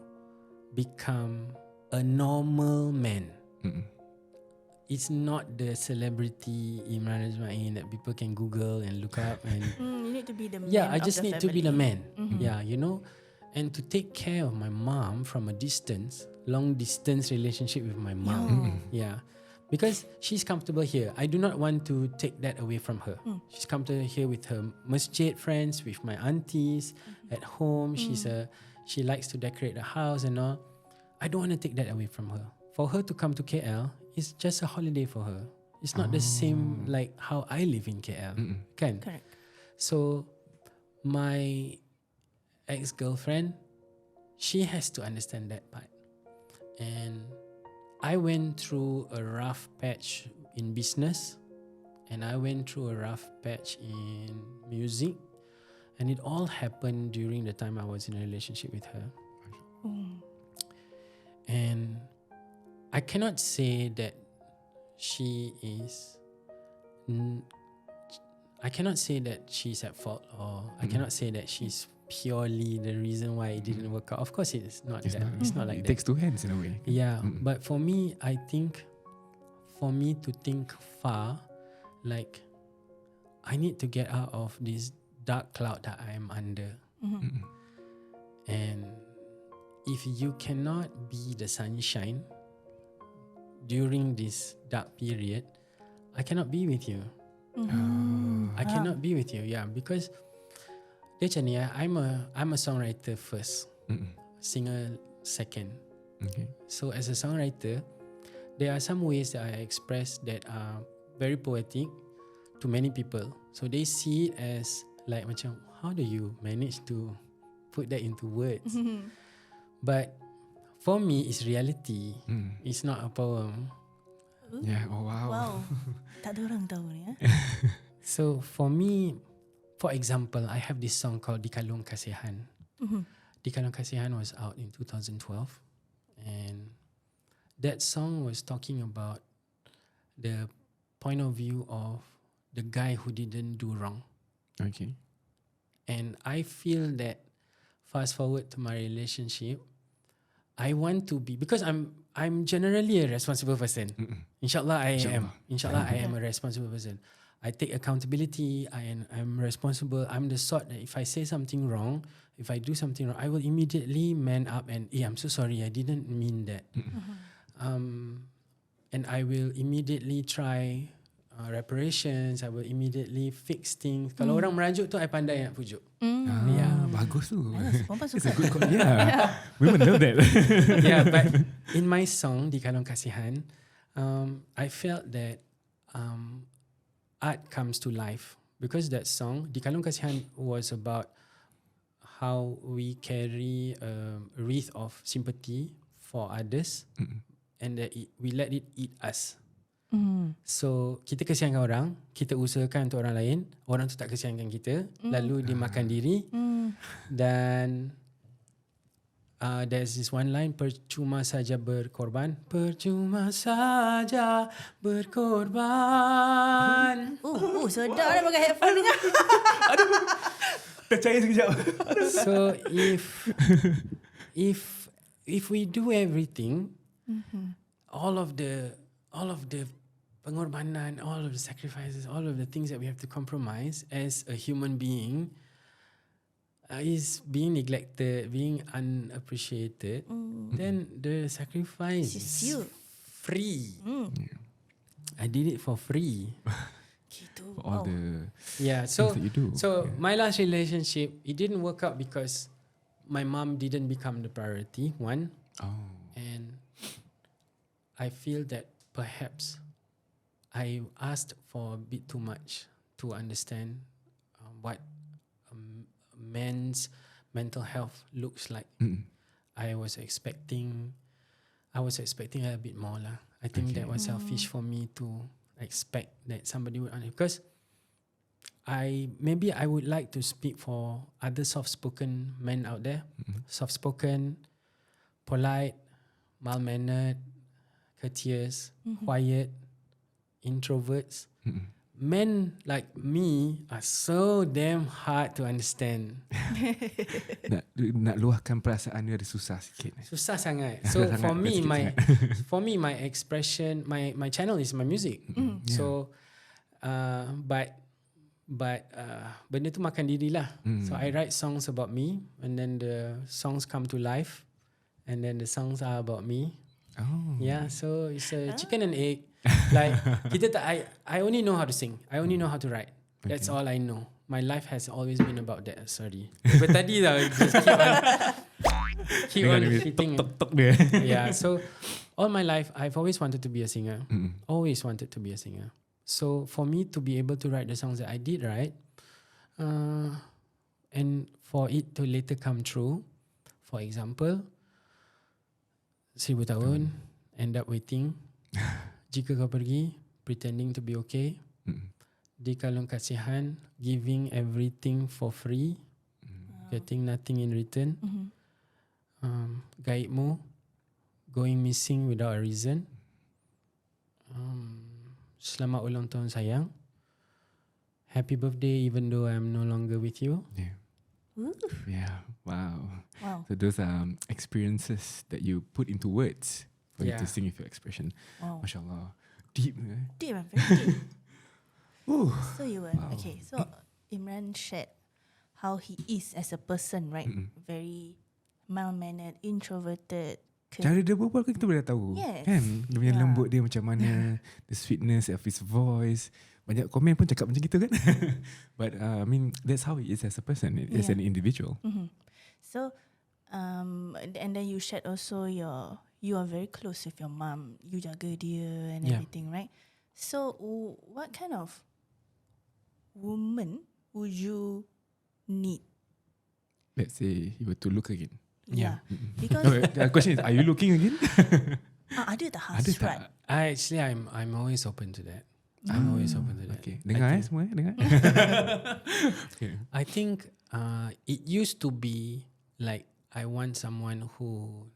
become a normal man. It's not the celebrity Imran Ajmain that people can Google and look up and You need to be the man. I just need to be the man. Mm-hmm. Yeah, you know, and to take care of my mom from a distance, long distance relationship with my mom. Yeah, Because she's comfortable here. I do not want to take that away from her. She's comfortable here with her masjid friends, with my aunties at home. She likes to decorate the house and all. I don't want to take that away from her. For her to come to KL, it's just a holiday for her. It's not the same like how I live in KL. Kan? Correct. So my ex-girlfriend, she has to understand that part. And I went through a rough patch in business, and I went through a rough patch in music, and it all happened during the time I was in a relationship with her. And I cannot say that she is I cannot say that she's at fault, or I cannot say that she's purely the reason why it didn't work out. Of course it's not that. It's not like it that. takes two hands in a way. Yeah, but for me, I think for me to think far, like I need to get out of this dark cloud that I am under. And if you cannot be the sunshine during this dark period, I cannot be with you. I cannot be with you. Yeah, because dia macam ni, I'm a songwriter first, singer second. Okay. So as a songwriter, there are some ways that I express that are very poetic to many people. So they see it as like macam, how do you manage to put that into words? But for me, it's reality. It's not a poem. Yeah. Oh wow. Wow. Tak ada orang tahu ni. So for me, for example, I have this song called Di Kalung Kasihan. Di Kalung Kasihan was out in 2012, and that song was talking about the point of view of the guy who didn't do wrong. Okay. And I feel that fast forward to my relationship, I want to be, because I'm generally a responsible person. Inshallah I am. Inshallah I am a responsible person. I take accountability. I'm responsible. I'm the sort that if I say something wrong, if I do something wrong, I will immediately man up and, I'm so sorry, I didn't mean that. And I will immediately try reparations. I will immediately fix things. Kalau orang merajuk tu, I pandai nak pujuk. Bagus tu. Perempuan It's suka. a good yeah. Women love that. Yeah, but in my song Di Kalung Kasihan, I felt that art comes to life, because that song Di Kalung Kasihan was about how we carry a wreath of sympathy for others, and that we let it eat us. So kita kesiankan orang, kita usahakan untuk orang lain, orang tu tak kesiankan kita, lalu dia makan diri. Dan there's this one line, percuma saja berkorban, percuma saja berkorban. Sedap dah pakai headphone dengar. Percaya sekejap. So if we do everything, all of the pengorbanan, all of the sacrifices, all of the things that we have to compromise as a human being is being neglected, being unappreciated, then the sacrifice is free. I did it for free. Gitu. For all the So things that you do. my last relationship, it didn't work out because my mom didn't become the priority, one. And I feel that perhaps I asked for a bit too much to understand what a man's mental health looks like. I was expecting a bit more lah. I think that was selfish for me to expect that somebody would understand, because maybe I would like to speak for other soft-spoken men out there. Soft-spoken, polite, mild-mannered, courteous, quiet, introverts. Men like me are so damn hard to understand. nak luahkan perasaan dia ada susah sikit. Susah sangat. So Sangat, for me my expression, my channel is my music. So but benda tu makan diri lah. So I write songs about me, and then the songs come to life, and then the songs are about me. Yeah, so it's a chicken and egg. Like kita tak, I only know how to sing. I only know how to write. That's all I know. My life has always been about that. Sorry. But tadi lah, just keep on hitting. Tok dia. Yeah, so all my life I've always wanted to be a singer. Always wanted to be a singer. So for me to be able to write the songs that I did write, and for it to later come true, for example, Seribu Tahun, End Up Waiting, Jika Kau Pergi, Pretending to Be Okay, Di Kalung Kasihan, Giving Everything for Free, Getting Nothing in Return, Gaibmu, Going Missing Without a Reason, Selamat Ulang Tahun Sayang, Happy Birthday Even Though I'm No Longer With You. Yeah. Ooh. Yeah. Wow. Wow. So those are experiences that you put into words for you to sing with your expression. Wow. MashaAllah. Deep. Deep, very deep. Ooh. So you were okay. So Imran shared how he is as a person, right? Very mild-mannered, introverted. Cara dia berbual kan kita boleh tahu. Yes. Kan? Dia punya lembut dia macam mana. The sweetness of his voice. Banyak komen pun cakap macam gitu kan. But I mean, that's how he is as a person, as an individual. So, and then you shared also you are very close with your mom. You jaga dia and everything, right? So, what kind of woman would you need? Let's say you were to look again. Yeah. Because The question is, are you looking again? ada tak hasrat? I'm always open to that. I'm always open to that. Okay. Dengar semua dengar. Okay. I think it used to be like I want someone who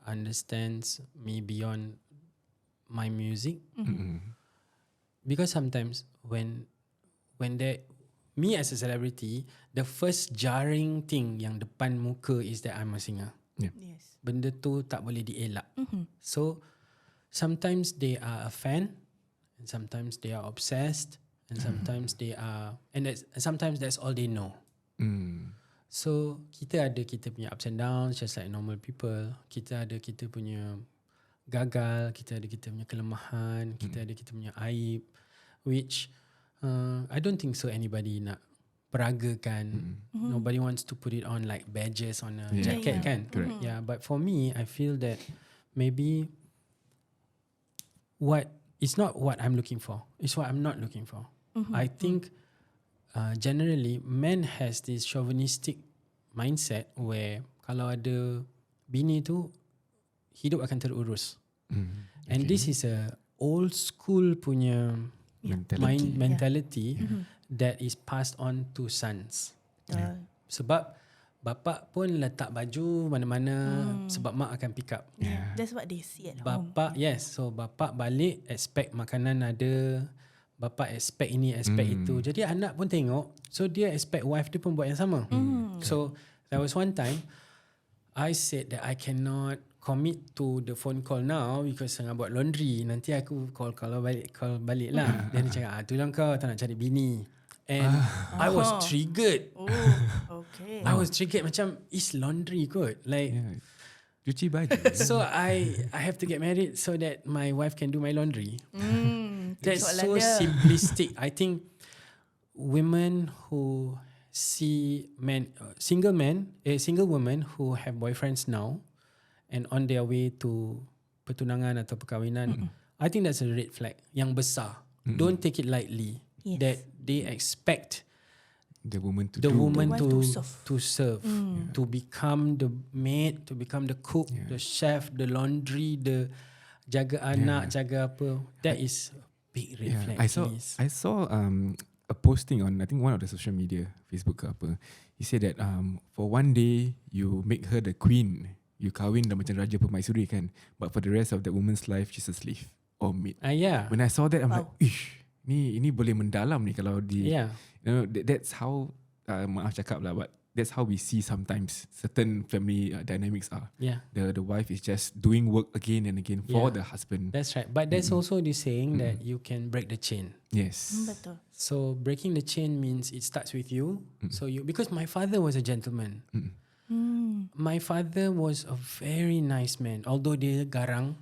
understands me beyond my music. Because sometimes when me as a celebrity, the first jarring thing yang depan muka is that I'm a singer. Yes. Benda tu tak boleh dielak. So sometimes they are a fan, and sometimes they are obsessed, and sometimes they are, and sometimes that's all they know. So kita ada kita punya ups and downs just like normal people. Kita ada kita punya gagal, kita ada kita punya kelemahan, kita ada kita punya aib, which I don't think so anybody nak peragakan. Nobody wants to put it on like badges on a jacket kan. Correct. Yeah, but for me I feel that maybe it's not what I'm looking for, it's what I'm not looking for. I think generally men has this chauvinistic mindset where kalau ada bini tu hidup akan terurus. And this is a old school punya mentality that is passed on to sons. Sebab bapa pun letak baju mana-mana sebab mak akan pick up. That's what they see at home. Bapa, yes. So bapa balik expect makanan ada, bapa expect ini, expect itu. Jadi anak pun tengok, so dia expect wife dia pun buat yang sama. So there was one time I said that I cannot commit to the phone call now because tengah buat laundry. Nanti aku call balik lah. Then dia cakap, itulah kau tak nak cari bini. And I was triggered. Okay. I was triggered macam, is laundry good? Like, Cuci baju. so I have to get married so that my wife can do my laundry. That's so simplistic. I think women who see single women who have boyfriends now and on their way to pertunangan atau perkahwinan, I think that's a red flag yang besar. Don't take it lightly. Yes. That they expect The woman to serve, to become the maid, to become the cook, the chef, the laundry, the jaga anak, jaga apa. That is a big red flag. I saw a posting on, I think, one of the social media, Facebook ke apa. He said that for one day you make her the queen, you kahwin dah macam raja permaisuri kan, but for the rest of that woman's life she's a slave or maid. When I saw that I'm like, ish, ni boleh mendalam ni kalau you know, that's how maaf cakap lah, but that's how we see sometimes certain family dynamics are. The wife is just doing work again and again for the husband. That's right. But there's also this saying that you can break the chain. Yes. Betul. So breaking the chain means it starts with you. So because my father was a gentleman. My father was a very nice man, although dia garang.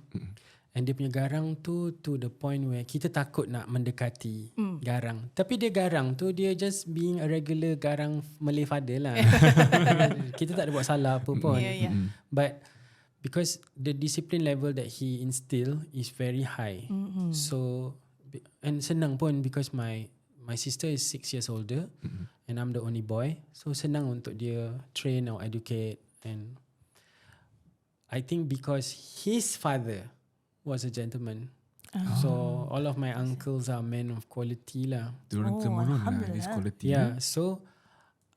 And dia punya garang tu to the point where kita takut nak mendekati garang. Tapi dia garang tu, dia just being a regular garang Malay father lah. Kita tak ada buat salah apa pun. But because the discipline level that he instill is very high. So, and senang pun because my sister is 6 years older and I'm the only boy. So senang untuk dia train or educate. And I think because his father was a gentleman. So all of my uncles are men of quality lah. Turun temurun lah this quality. Yeah, so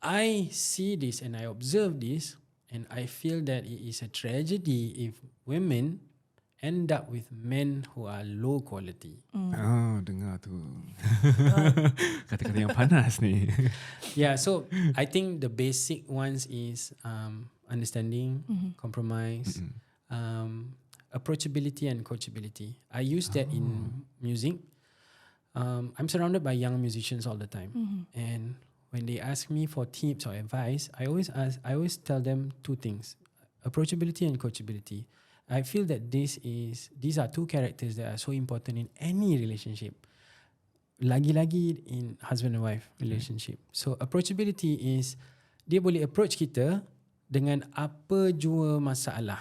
I see this and I observe this and I feel that it is a tragedy if women end up with men who are low quality. Dengar tu. Kata-kata yang panas ni. Yeah, so I think the basic ones is understanding, compromise, approachability and coachability. I use that in music. I'm surrounded by young musicians all the time, and when they ask me for tips or advice, I always tell them two things: approachability and coachability. I feel that these are two characters that are so important in any relationship. Lagi-lagi in husband and wife relationship. So approachability is dia boleh approach kita dengan apa jua masalah.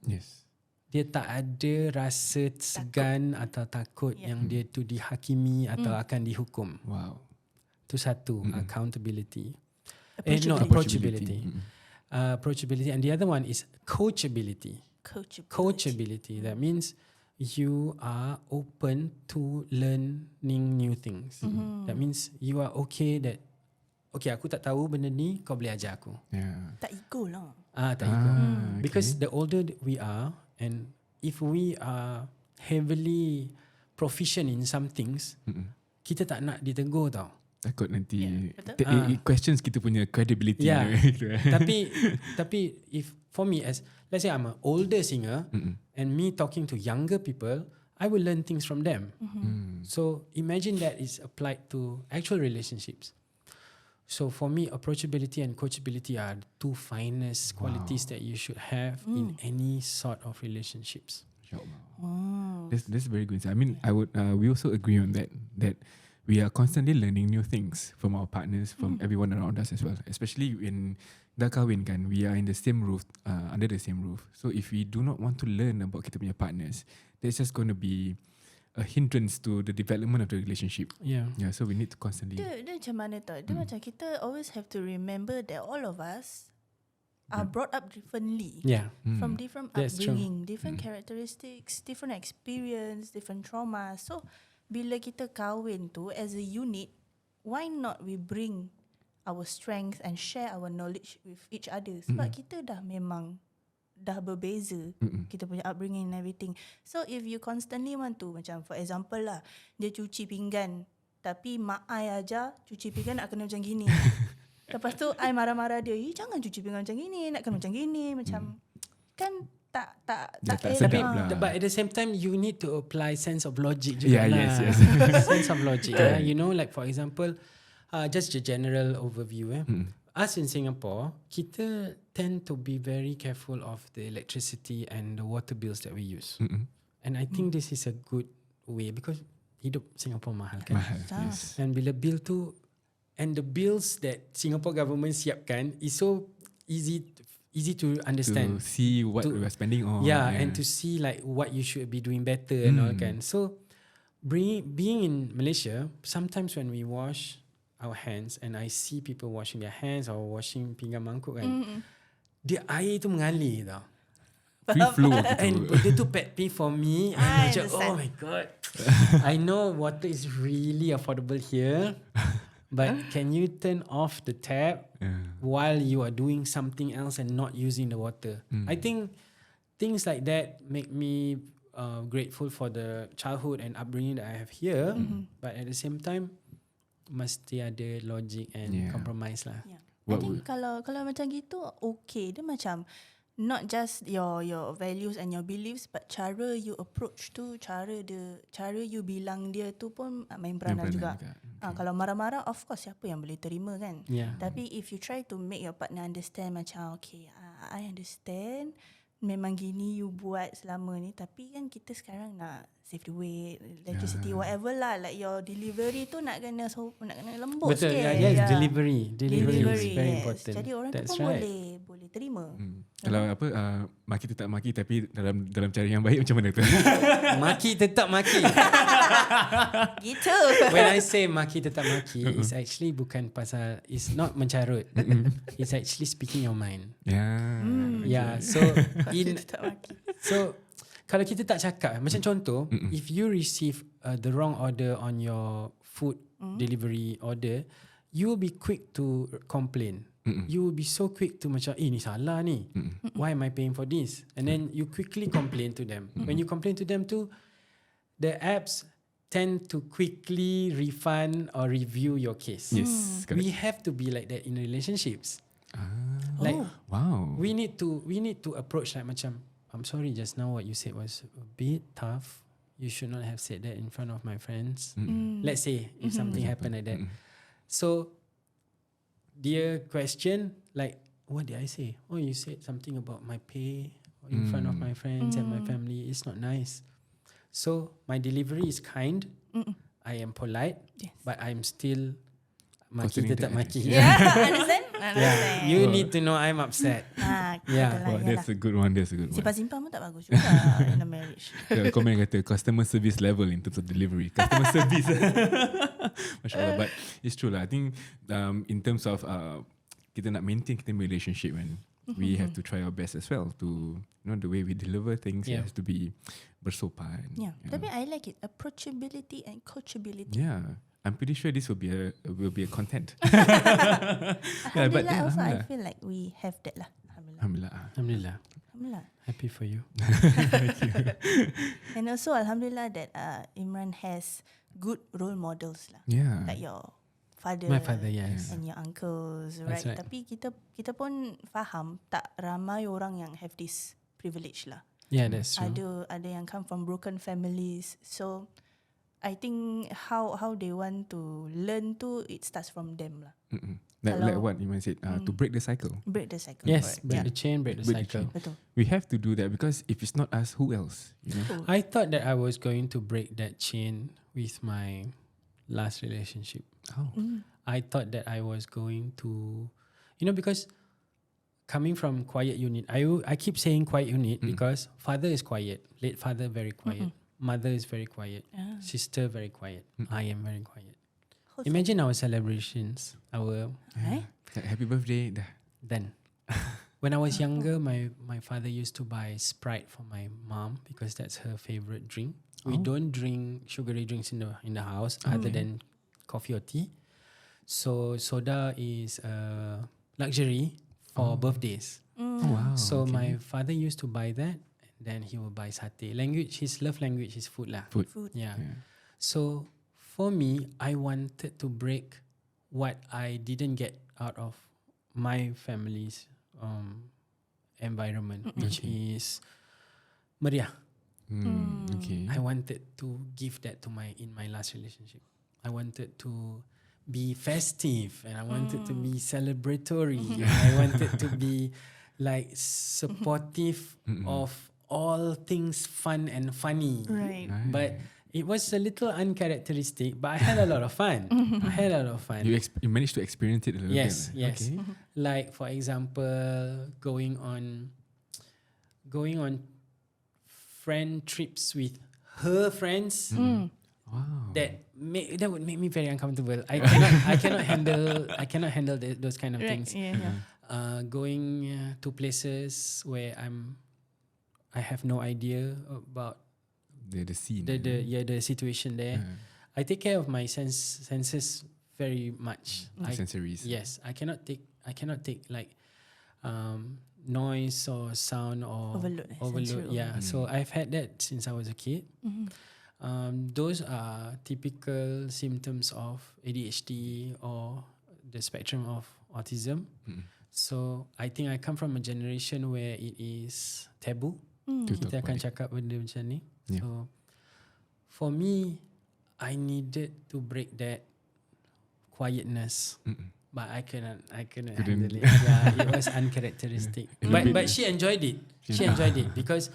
Yes. Dia tak ada rasa segan atau takut yang dia tu dihakimi atau akan dihukum. Wow. Itu satu, accountability. Approachability. Approachability. And the other one is coachability. Coachability. That means you are open to learning new things. That means you are okay that aku tak tahu benda ni, kau boleh ajar aku. Tak ego lah. Tak ego. Because the older we are, and if we are heavily proficient in some things, kita tak nak ditegur tau. Takut nanti it questions kita punya credibility. Tapi if for me, as let's say I'm an older singer and me talking to younger people, I will learn things from them. So imagine that is applied to actual relationships. So for me, approachability and coachability are the two finest qualities that you should have in any sort of relationships. Wow. That's very good. I mean, I would. We also agree on that we are constantly learning new things from our partners, from everyone around us as well. Especially when dah kahwin kan, we are in the same roof, under the same roof. So if we do not want to learn about kita punya partners, that's just going to be a hindrance to the development of the relationship. Yeah. So we need to constantly. Dia macam mana tau? Dia macam kita always have to remember that all of us are brought up differently. Yeah. From different upbringing, different characteristics, different experience, different trauma. So bila kita kahwin tu as a unit, why not we bring our strength and share our knowledge with each other? Sebab kita dah berbeza, kita punya upbringing and everything. So if you constantly want to, macam for example lah, dia cuci pinggan tapi mak I ajar cuci pinggan nak kena macam gini. Lepas tu I marah-marah dia, jangan cuci pinggan macam gini, nak kena macam gini. Macam kan tak tapi lah. but at the same time you need to apply sense of logic juga lah. Yes. Sense of logic. You know, like for example, just a general overview. Us in Singapore, kita tend to be very careful of the electricity and the water bills that we use. And I think this is a good way because hidup Singapore mahal kan. Yes. And bila bill tu, and the bills that Singapore government siapkan is so easy to understand. To see what we are spending on. Yeah, and to see like what you should be doing better and all kan. So being in Malaysia, sometimes when we wash our hands and I see people washing their hands or washing pinggan mangkuk kan, dia air tu mengalir tau. Free flow gitu. And benda tu pet peeve for me. And macam, oh my god, I know water is really affordable here, but can you turn off the tap while you are doing something else and not using the water? I think things like that make me grateful for the childhood and upbringing that I have here, but at the same time mesti ada logic and compromise lah. I think kalau macam gitu okay, dia macam not just your values and your beliefs, but cara you approach tu, cara you bilang dia tu pun main peranan juga. Kalau marah-marah, of course siapa yang boleh terima kan. Tapi if you try to make your partner understand macam okay, I understand memang gini you buat selama ni, tapi kan kita sekarang nak save the weight, electricity, whatever lah, like your delivery tu nak kena lembut Betul, sikit. yes, delivery is very yes. important. Jadi orang That's tu pun right. boleh terima. Kalau apa maki tetap maki tapi dalam cara yang baik macam mana tu? Maki tetap maki. Gitu. When I say maki tetap maki, it's actually bukan pasal, it's not mencarut. It's actually speaking your mind. Yeah, so so kalau kita tak cakap, macam contoh, if you receive the wrong order on your food delivery order, you will be quick to complain. You will be so quick to macam, ni salah ni. Why am I paying for this? And then you quickly complain to them. When you complain to them too, the apps tend to quickly refund or review your case. Yes, correct. We have to be like that in relationships. Like Wow. we need to approach like macam, I'm sorry, just now what you said was a bit tough. You should not have said that in front of my friends. Let's say if something happened like that. So dear question, like, what did I say? Oh, you said something about my pay in front of my friends and my family. It's not nice. So my delivery is kind. I am polite, but I'm still maki tetap maki. Understand? Yeah, you need to know I'm upset. Yeah. Wow, that's a good one. Simpan-simpan pun tak bagus juga in a marriage. Komen kata customer service level in terms of delivery. Customer service. Masya Allah. But it's true lah. I think in terms of kita nak maintain kita relationship, man, we have to try our best as well to, you know, the way we deliver things has to be bersopan. Yeah. Tapi I like it. Approachability and coachability. Yeah. I'm pretty sure this will be a content. Alhamdulillah, also I feel like we have that lah. Alhamdulillah. Alhamdulillah. Happy for you. And also Alhamdulillah that Imran has good role models lah. Yeah. Like your father. My father, yes. And your uncles, That's right? right. Tapi kita pun faham tak ramai orang yang have this privilege lah. Yeah, that's true. Ada yang come from broken families. So I think how they want to learn to, it starts from them lah. Like what Iman said, to break the cycle. Break the cycle. Yes, correct. break the chain, break the cycle. Betul. We have to do that because if it's not us, who else? You know? I thought that I was going to break that chain with my last relationship. Oh. I thought that I was going to, you know, because coming from quiet unit, I keep saying quiet unit because father is quiet, late father very quiet, mother is very quiet, sister very quiet, I am very quiet. Imagine our celebrations, our Happy birthday. then. When I was younger, my father used to buy Sprite for my mom because that's her favorite drink. We don't drink sugary drinks in the house other than coffee or tea. So soda is a luxury for birthdays. Oh, wow. So my father used to buy that. Then he will buy satay. His love language is food lah. Food. Yeah. So for me, I wanted to break what I didn't get out of my family's environment, which is meriah. Okay. I wanted to give that to in my last relationship. I wanted to be festive and I wanted to be celebratory. And I wanted to be like supportive of all things fun and funny. Right. But it was a little uncharacteristic, but I had a lot of fun. I had a lot of fun. You managed to experience it a little bit. Yes. Okay. Like for example, going on friend trips with her friends. Wow. That would make me very uncomfortable. I cannot handle those kind of things. Going to places where I have no idea about the scene. the situation there. I take care of my senses very much. Sensories. Yes, I cannot take like noise or sound or overload. Yeah, so I've had that since I was a kid. Those are typical symptoms of ADHD or the spectrum of autism. So I think I come from a generation where it is taboo. Kita akan cakap benda macam ni. So for me, I needed to break that quietness. But I couldn't handle it. Yeah, it was uncharacteristic. But she enjoyed it. She enjoyed it because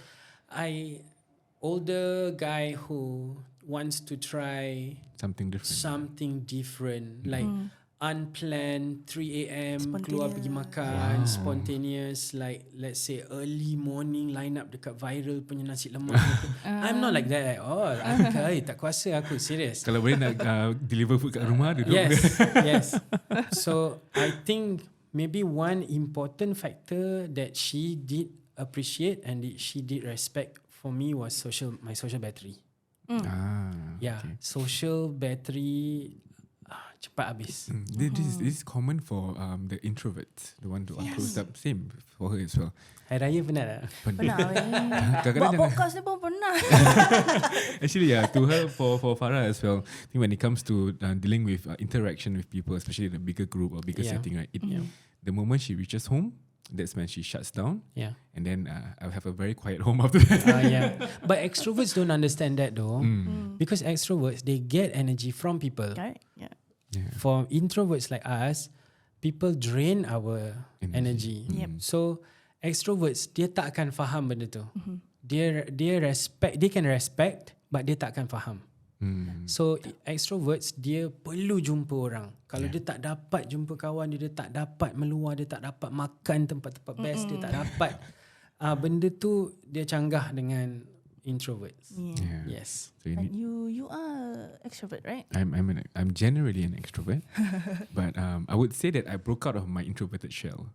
older guy who wants to try something different. like unplanned 3 a.m. keluar pergi Wow. makan, spontaneous, like let's say early morning line up dekat viral punya nasi lemak. I'm not like that at all. Tak kuasa aku, serious. Kalau boleh nak deliver food kat rumah, duduk. Yes. So I think maybe one important factor that she did appreciate and she did respect for me was my social battery. Social battery cepat habis. This is common for the introverts, the one to close up. Same for her as well. Hari Raya pernah tak? Pernah Kadang-kadang buat podcast ni pun pernah. Actually, to her, for Farah as well, I think when it comes to dealing with interaction with people, especially in a bigger group or bigger setting, right? The moment she reaches home, that's when she shuts down. And then I'll have a very quiet home after that. But extroverts don't understand that though. Because extroverts, they get energy from people. Right? For introverts like us, people drain our energy. So extroverts, dia tak akan faham benda tu. Dia can respect, but dia tak akan faham. So extroverts, dia perlu jumpa orang. Kalau dia tak dapat jumpa kawan dia tak dapat meluar, dia tak dapat makan tempat-tempat best, dia tak dapat benda tu, dia canggah dengan introverts. Yes. So you are extrovert, right? I'm generally an extrovert, but I would say that I broke out of my introverted shell.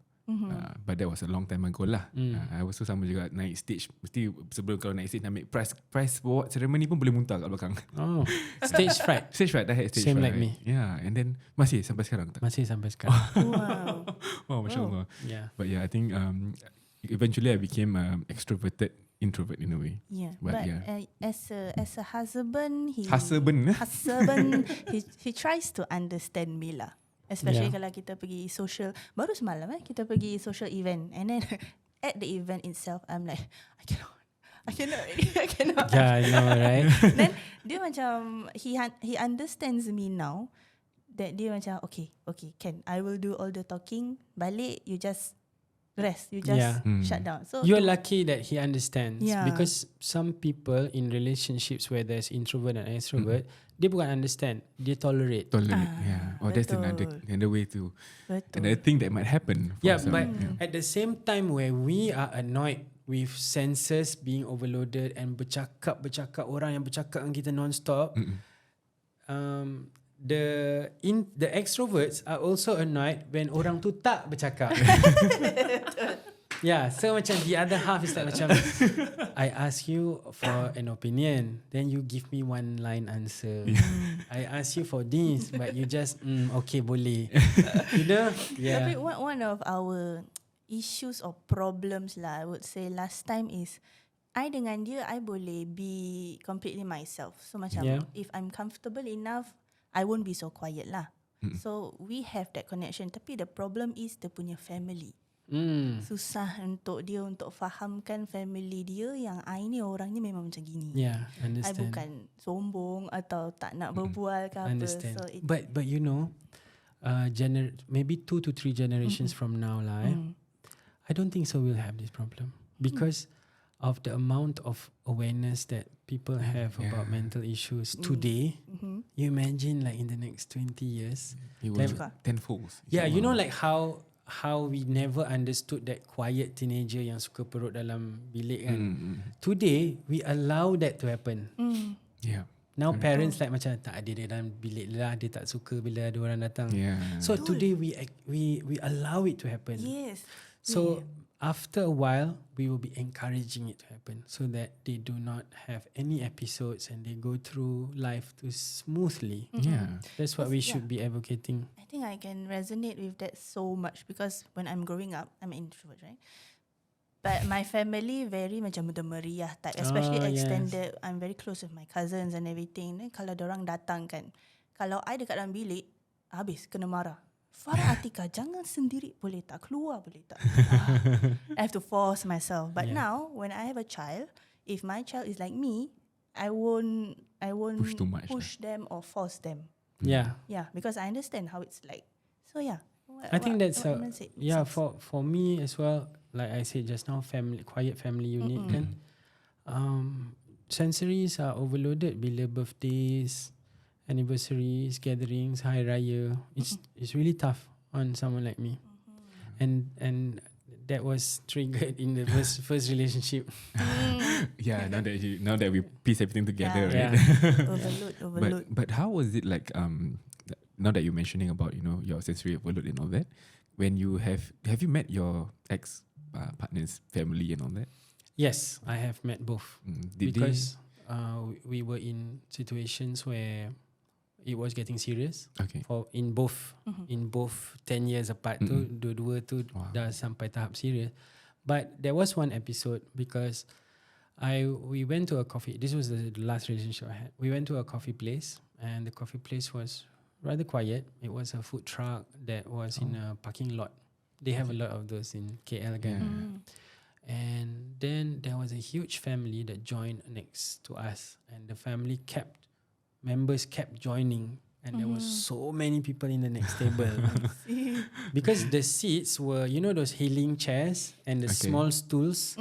But that was a long time ago lah. I was sama juga naik stage. Mesti sebelum kalau naik stage nak make prize award ceremony pun boleh muntah kat belakang. Stage fright. Stage fright, I had stage Same fright. like me. Yeah, and then masih sampai sekarang tak? Masih sampai sekarang. Wow, Masya Allah. Yeah. But I think eventually I became extroverted introvert in a way. But as a husband, he tries to understand me lah. Especially kalau kita pergi social, baru semalam kita pergi social event, and then at the event itself, I'm like, I cannot. Yeah, I know, right? Then dia macam he understands me now. That dia macam okay, can I will do all the talking. Balik, you just rest, you just shut down. So you're lucky that he understands, because some people in relationships where there's introvert and extrovert, dia bukan understand, dia tolerate. Or that's another way to another thing that might happen. But at the same time where we are annoyed with senses being overloaded and bercakap orang yang bercakap dengan kita non-stop, the extroverts are also annoyed when orang tu tak bercakap. So macam the other half is like macam I ask you for an opinion, then you give me one line answer. I ask you for this, but you just okay boleh. You know? Tapi one of our issues or problems lah, I would say last time is I dengan dia, I boleh be completely myself. So macam if I'm comfortable enough, I won't be so quiet lah. So we have that connection. Tapi the problem is dia punya family. Susah untuk dia untuk fahamkan family dia yang I ni orangnya memang macam gini. Understand. I bukan sombong atau tak nak berbual ke apa. Understand. So but you know, maybe 2 to 3 generations from now lah, I don't think so we'll have this problem because of the amount of awareness that people have about mental issues today. You imagine like in the next 20 years, it will tenfold. You know like how we never understood that quiet teenager yang suka perut dalam bilik kan. Today we allow that to happen. Now parents like macam tak ada dia dalam bilik lah, dia tak suka bila ada orang datang. So today we allow it to happen. So after a while we will be encouraging it to happen so that they do not have any episodes and they go through life too smoothly. That's what we should be advocating. I think I can resonate with that so much because when I'm growing up, I'm an introvert, right? But my family very macam meriah type, especially extended. I'm very close with my cousins and everything. Then kalau dorang datang kan, kalau I dekat dalam bilik, habis kena marah. Farah Atika, jangan sendiri, boleh tak? Keluar boleh tak? I have to force myself. But now, when I have a child, if my child is like me, I won't push too much, push them or force them. Because I understand how it's like. So I think that's for me as well. like I said just now, quiet family unit kan. Sensories are overloaded bila birthdays, anniversaries, gatherings, hari raya. It's really tough on someone like me. And that was triggered in the first relationship. Yeah, now that we piece everything together, right? Overload. But how was it like? Now that you're mentioning about your sensory overload and all that, when you have you met your ex partner's family and all that? Yes, I have met both. Did Because we were in situations where it was getting serious. Okay. In both 10 years apart tu, dua-dua tu dah sampai tahap serious. But there was one episode because we went to a coffee. This was the last relationship I had. We went to a coffee place, and the coffee place was rather quiet. It was a food truck that was in a parking lot. They have a lot of those in KL again. And then there was a huge family that joined next to us, and the family members kept joining, and there was so many people in the next table. Because the seats were, those healing chairs and the small stools.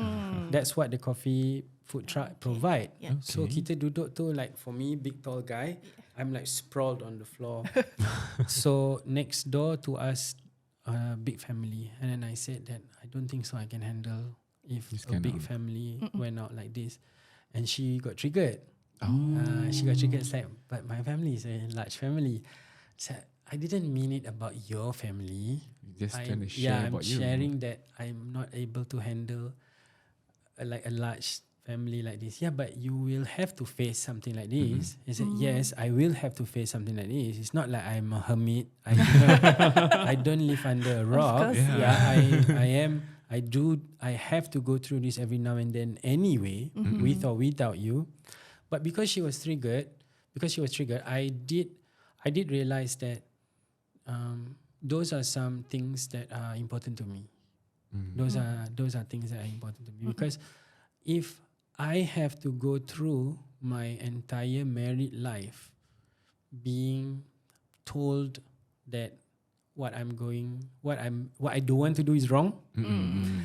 That's what the coffee food truck provide. Yeah. So kita duduk tu, like for me, big tall guy, I'm like sprawled on the floor. So next door to us, a big family, and then I said that I don't think so I can handle if This a kind big of- family went out like this. And she got triggered. Oh. She got triggered. It's like, but my family is a large family. So I didn't mean it about your family. Just trying to share I'm about you. sharing that I'm not able to handle like a large family like this. Yeah, but you will have to face something like this. He said, yes, I will have to face something like this. It's not like I'm a hermit. I don't live under a rock. course, I have to go through this every now and then anyway, with or without you. But because she was triggered, I did realize that those are some things that are important to me. Those are things that are important to me. Because if I have to go through my entire married life being told that what I don't want to do is wrong,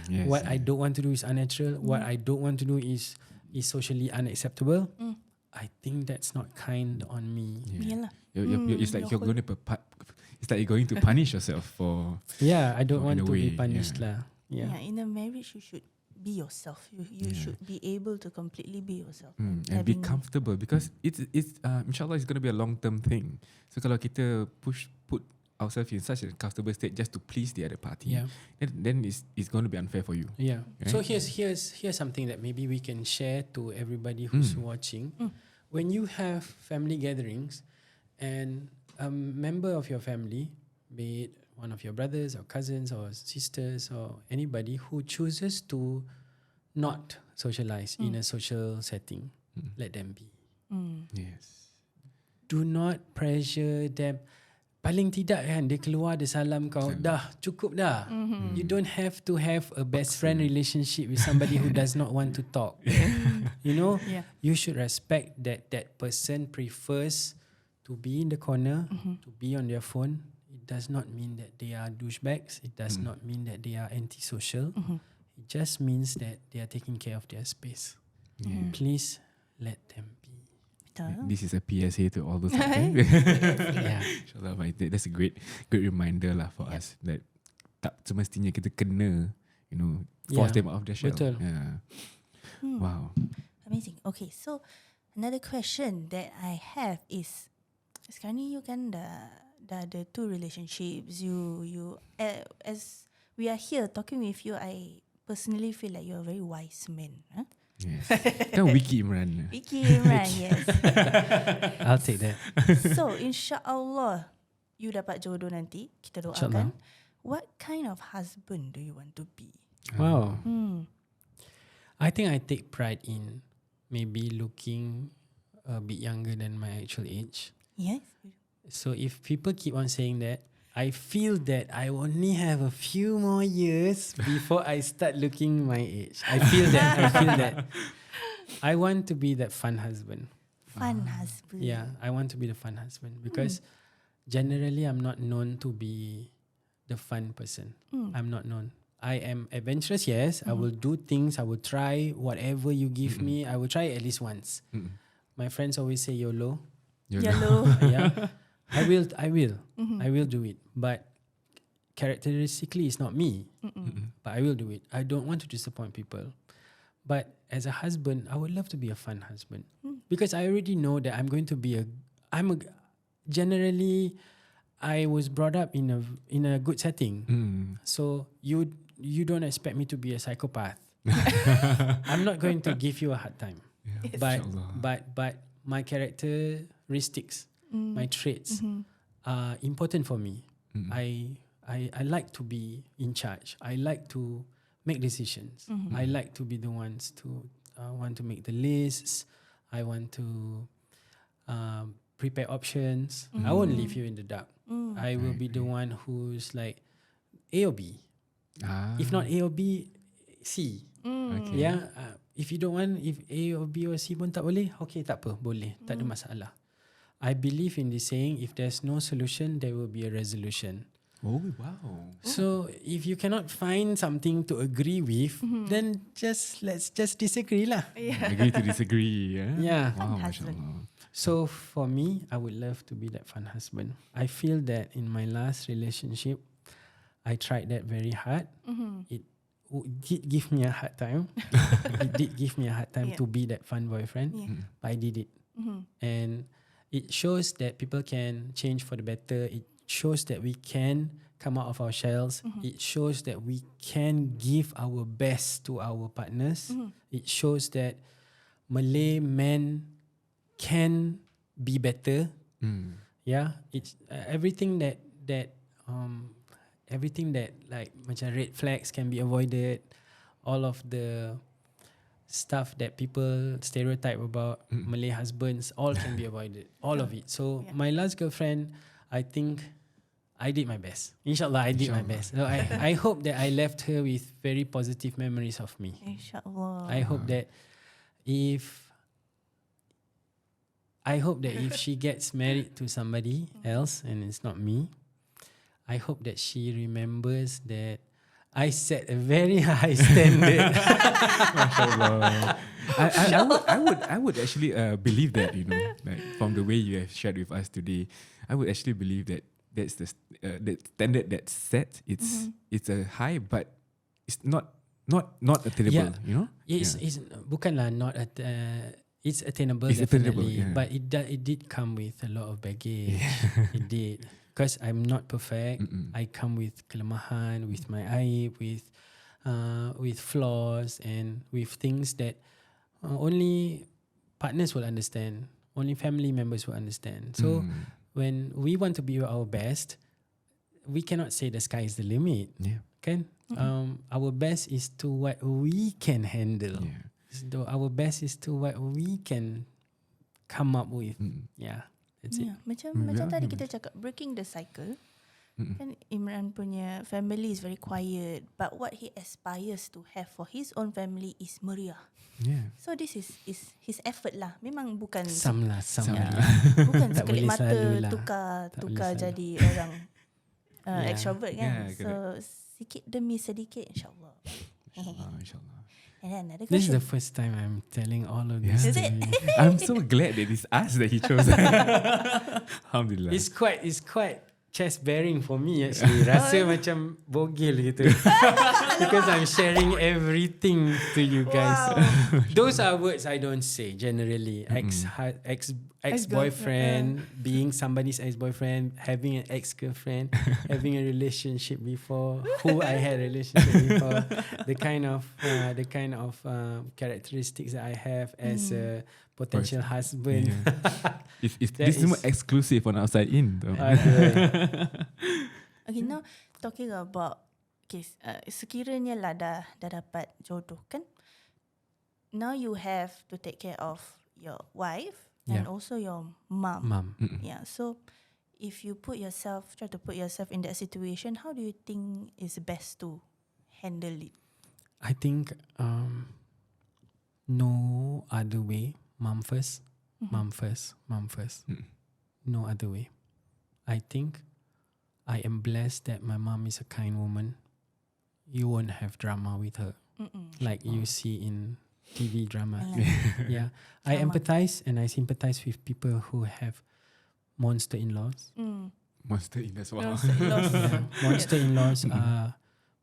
Yes. what I don't want to do is unnatural, what I don't want to do is socially unacceptable, I think that's not kind on me. Yalah. It's like you're going to it's like you're going to punish yourself for. Yeah, I don't in want a to be way, punished lah. Yeah, Yeah. in a marriage, you should be yourself. You should be able to completely be yourself. And be comfortable, because it's inshallah it's going to be a long-term thing. So kalau kita put ourselves in such a comfortable state just to please the other party, Yeah. then it's going to be unfair for you. Yeah. Right? So here's something that maybe we can share to everybody who's watching. When you have family gatherings and a member of your family, be it one of your brothers or cousins or sisters or anybody who chooses to not socialize in a social setting, let them be. Yes. Do not pressure them. Paling tidak kan dia keluar dia salam kau, dah cukup dah. You don't have to have a best friend relationship with somebody who does not want to talk. Yeah. You should respect that person prefers to be in the corner, to be on their phone. It does not mean that they are douchebags. It does not mean that they are antisocial. It just means that they are taking care of their space. Please let them be. This is a PSA to all those out there. Yeah. Inshallah, that's a great reminder lah for us that tak semestinya kita kena, force them out of their shell. Betul. Yeah. Wow. Amazing. Okay, so another question that I have is, sekarang ni you kan dah ada 2 relationships. You as we are here talking with you, I personally feel like you're a very wise man. Huh? Yes. Kan Wiki Imran. Vicky Imran, yes. I'll take that. So insyaAllah you dapat jodoh nanti. Kita InsyaAllah. doakan. What kind of husband do you want to be? Wow. I think I take pride in maybe looking a bit younger than my actual age. Yes. So if people keep on saying that, I feel that I only have a few more years before I start looking my age. I feel that. I want to be that fun husband. Fun husband. Yeah, I want to be the fun husband because generally I'm not known to be the fun person. I'm not known. I am adventurous, yes. I will do things. I will try whatever you give me. I will try at least once. My friends always say YOLO. Yellow. Yeah, I will do it. But characteristically, it's not me. But I will do it. I don't want to disappoint people. But as a husband, I would love to be a fun husband because I already know that I'm going to be generally, I was brought up in a good setting. So you don't expect me to be a psychopath. I'm not going to give you a hard time. Yeah. But my characteristics, my traits are important for me. I like to be in charge. I like to make decisions. I like to be the ones to want to make the lists. I want to prepare options. I won't leave you in the dark. I will be the one who's like A or B. If not A or B, C. Okay. Yeah. If you don't want, if A or B or C pun tak boleh, okay, tak apa, boleh, tak ada masalah. I believe in this saying, if there's no solution, there will be a resolution. Oh wow. So if you cannot find something to agree with, then let's just disagree lah. Agree to disagree. Yeah. Wow, husband. mashallah. So for me, I would love to be that fun husband. I feel that in my last relationship, I tried that very hard. It did give me a hard time. It did give me a hard time to be that fun boyfriend. But I did it. And it shows that people can change for the better. It shows that we can come out of our shells. It shows that we can give our best to our partners. It shows that Malay men can be better. Yeah, it's everything that like macam red flags can be avoided. All of the stuff that people stereotype about Malay husbands, all can be avoided. All of it. So my last girlfriend, I think I did my best. Inshallah, I did my best. So I hope that I left her with very positive memories of me. Inshallah. I hope that if she gets married to somebody else and it's not me, I hope that she remembers that I set a very high standard. Mashallah. I would actually believe that, like from the way you have shared with us today, I would actually believe that that's the standard that's set. It's a high, but it's not attainable. It's bukanlah not it's attainable. It's attainable, definitely, but it did come with a lot of baggage. It did. Because I'm not perfect. I come with kelemahan, with my aib, with flaws, and with things that only partners will understand, only family members will understand. So when we want to be our best, we cannot say the sky is the limit. Kan? Our best is to what we can handle. So our best is to what we can come up with. That's it. Macam tadi kita cakap breaking the cycle. Kan Imran punya family is very quiet, but what he aspires to have for his own family is meriah. So this is his effort lah. Memang bukan Some. bukan Tak sekelip boleh mata selalu lah. tukar jadi orang extrovert kan. Yeah, So sikit demi sedikit insyaAllah. Inshallah. And then another This is question. the first time I'm telling all of this. Is to it? you. I'm so glad that it's us that he chose. Alhamdulillah. It's quite chest bearing for me actually. Rasa macam bogil gitu. Because I'm sharing everything to you guys. Those are words I don't say generally. Ex-boyfriend, being somebody's ex-boyfriend, having an ex-girlfriend, having a relationship before, who I had a relationship before, the kind of characteristics that I have as a potential husband. This is more exclusive on OUTSIDEIN. Okay, now talking about sekiranya lah dah dapat jodoh kan, now you have to take care of your wife and also your mom. Yeah, so if you try to put yourself in that situation, how do you think is best to handle it? I think no other way. Mom first. No other way. I think I am blessed that my mom is a kind woman. you won't have drama with her like you see in TV drama. Yeah. I empathize and I sympathize with people who have monster in-laws. Monster-in-laws. Wow. Yeah.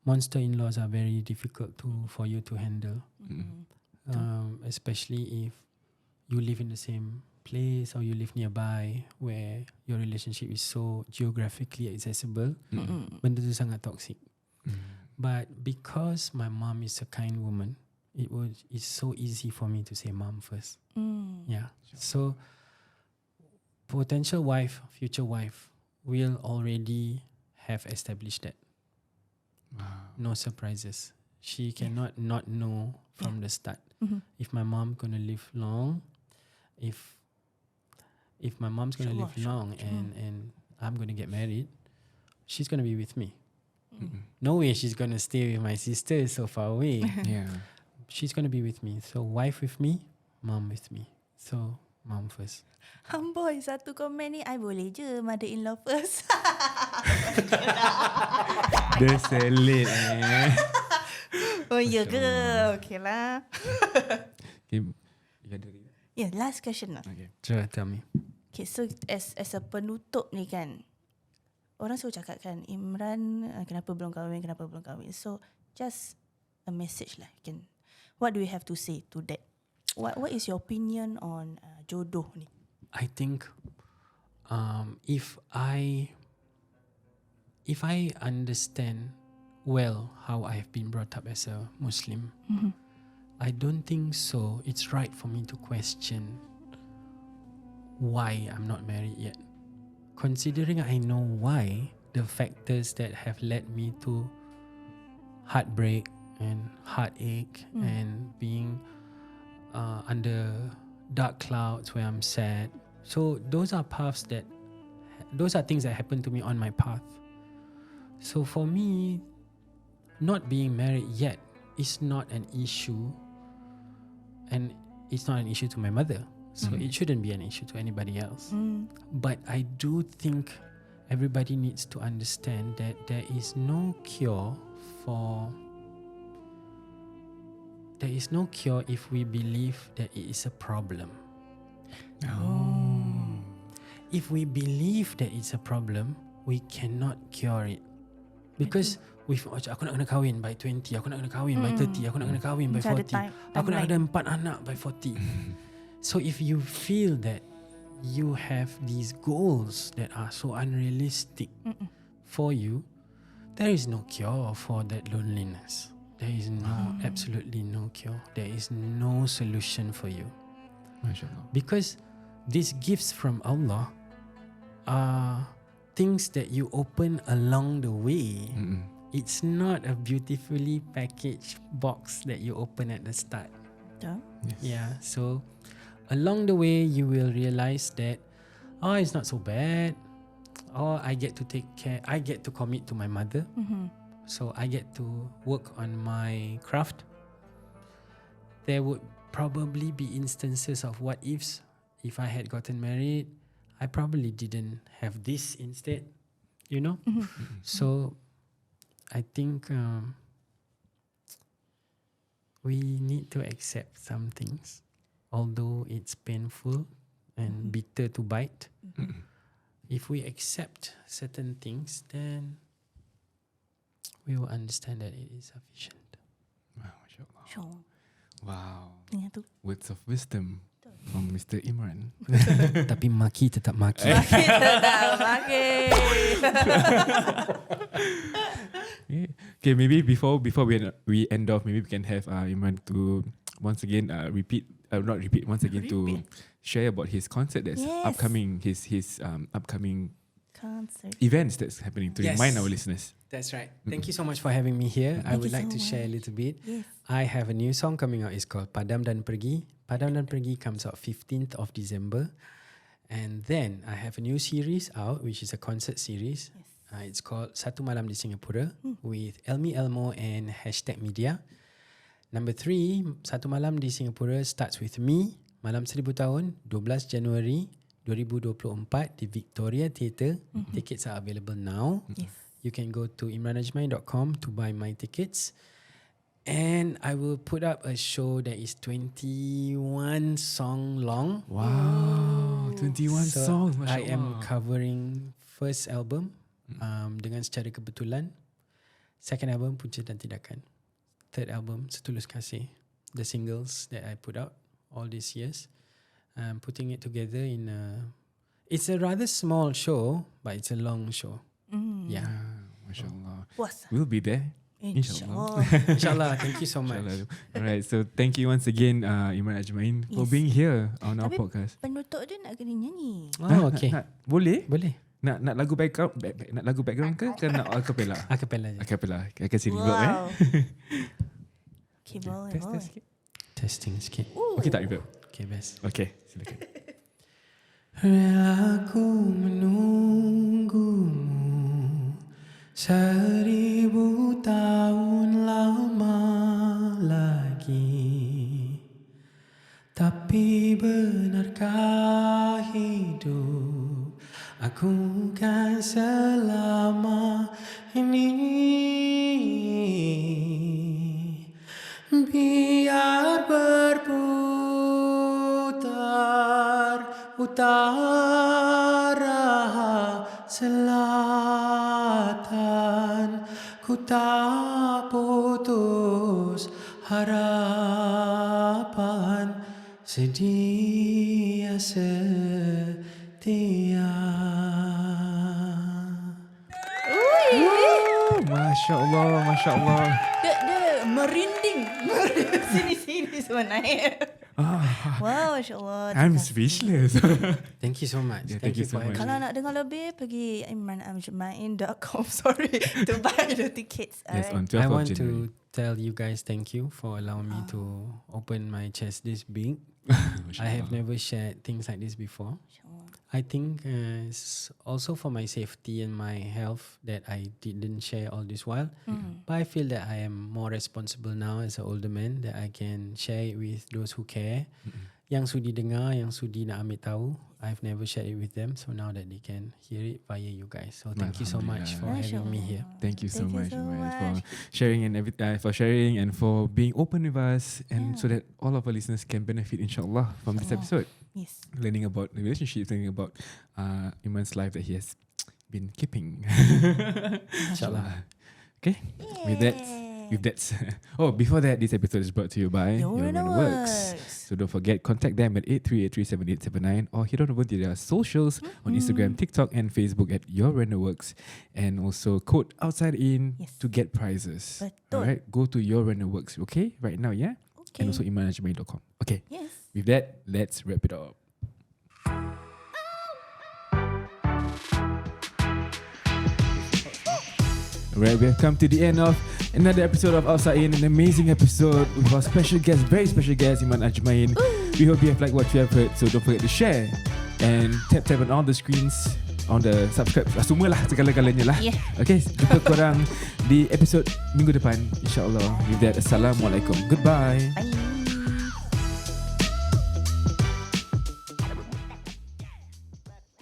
Monster in-laws are very difficult for you to handle. Especially if you live in the same place or you live nearby where your relationship is so geographically accessible. Benda tu sangat toxic. But because my mom is a kind woman, it's so easy for me to say mom first. Yeah. So potential wife, future wife will already have established that. Wow. No surprises. She cannot not know from the start. If my mom gonna live long, if my mom's gonna live long and I'm gonna get married, she's gonna be with me. No way she's gonna stay with my sister so far away. Yeah. She's gonna be with me. So wife with me, mom with me. So mom first. Boy, satu komen ni I boleh je mother-in-law first. Dia selit Oh ya ke? Okay lah. Okay. You ada lagi? Yeah, last question lah. Okay. Sure, tell me. Okay, so as a penutup ni kan, orang selalu cakap kan, Imran kenapa belum kahwin. So just a message lah. What do you have to say to that? What is your opinion on jodoh ni? I think if I understand well how I've been brought up as a Muslim, I don't think so it's right for me to question why I'm not married yet. Considering I know why, the factors that have led me to heartbreak and heartache and being under dark clouds where I'm sad. So those are things that happen to me on my path. So for me, not being married yet is not an issue, and it's not an issue to my mother. So it shouldn't be an issue to anybody else. But I do think everybody needs to understand that there is no cure if we believe that it is a problem. If we believe that it's a problem, we cannot cure it. Because aku nak kena kahwin by 20, aku nak kena kahwin by 30, aku nak kena kahwin by 40, aku nak ada 4 anak by 40. So if you feel that you have these goals that are so unrealistic for you, there is no cure for that loneliness. There is absolutely no cure. There is no solution for you. MashaAllah. Because these gifts from Allah are things that you open along the way. It's not a beautifully packaged box that you open at the start. Betul. Yeah, so along the way you will realize that it's not so bad. I get to take care, I get to commit to my mother. So I get to work on my craft. There would probably be instances of what ifs. If I had gotten married, I probably didn't have this instead, you know? So I think we need to accept some things, although it's painful and bitter to bite. If we accept certain things, then we will understand that it is sufficient. Wow, MashaAllah. Sure. Wow. Ingat tu. Words of wisdom from Mr. Imran. Tapi maki tetap maki. Okay, maybe before we end off, maybe we can have Imran to once again to share about his concert that's upcoming, his upcoming Concert. events that's happening to remind our listeners. That's right. Thank you so much for having me here. I would like to share a little bit. Yes. I have a new song coming out. It's called Padam dan Pergi. Padam dan Pergi comes out 15th of December. And then I have a new series out, which is a concert series. Yes. It's called Satu Malam di Singapura with Elmi Elmo and #media. Number 3, Satu Malam di Singapura starts with me. Malam Seribu Tahun, 12 Januari 2024 di Victoria Theatre. Tickets are available now. Yes. you can go to imranajmain.com to buy my tickets. And I will put up a show that is 21 song long. Wow, 21 So songs. I Masya am Allah. covering first album dengan secara kebetulan. Second album Punca dan Tindakan. Third album Setulus Kasih. The singles that I put out all these years. I'm putting it together in a... It's a rather small show, but it's a long show. Yeah. Masya Allah. Puasa. We'll be there. InsyaAllah. Inshallah, thank you so much. Alright, so thank you once again, Imran Ajmain, for Yes. being here on our Tapi podcast. penutup dia nak kena nyanyi. Oh, okay. Boleh? Boleh. Nak lagu background, nak lagu background ke nak acapella? Acapella je. Acapella. I kasi reverb Okay, boleh, Test boleh. sikit. Testing sikit. Okay tak reverb? Okay, best. Okay, silakan. Rela ku menunggumu 1000 tahun lama lagi. Tapi benarkah hidup aku kan selama ini? Biar berputar utara selatan, ku tak putus harapan, sedia setia. Masya Allah, Masya Allah. Dia merinding. Sini semua naik. Wow, Masya Allah. I'm speechless. Thank you so much. Yeah, thank you for so much. having Kalau me. nak dengar lebih, pergi imranajmain.com to buy the tickets. Yes, on Alright. 12th I of want January. to tell you guys thank you for allowing me to open my chest this big. Masya I have Allah. never shared things like this before. I think it's also for my safety and my health that I didn't share all this while. But I feel that I am more responsible now as an older man, that I can share it with those who care. Yang sudi dengar, yang sudi nak ambil tahu. I've never shared it with them, so now that they can hear it via you guys. So thank you so much for having me here. Thank you so Thank you much, so Imran, for much. sharing and for sharing and for being open with us, and so that all of our listeners can benefit, inshallah, from this episode. Yes. Learning about the relationship, learning about Imran's life that he has been keeping. Inshallah. Okay, with that. Oh, before that, this episode is brought to you by Your Reno Works. So don't forget, contact them at 83837879 or head on over to their socials on Instagram, TikTok, and Facebook at Your Reno Works, and also code OUTSIDEIN to get prizes. Betul. All right, go to Your Reno Works, okay, right now, yeah, Okay. and also imranajmain.com. Okay, Yes. with that, let's wrap it up. Alright, we have come to the end of another episode of OUTSIDEIN, an amazing episode with our special guest, very special guest, Imran Ajmain. We hope you have liked what you have heard, so don't forget to share and tap on all the screens, on the subscribe, semua lah, segala-galanya lah. Yeah. Okay, jumpa korang di episode minggu depan, insyaAllah. With that, Assalamualaikum. Goodbye. Bye.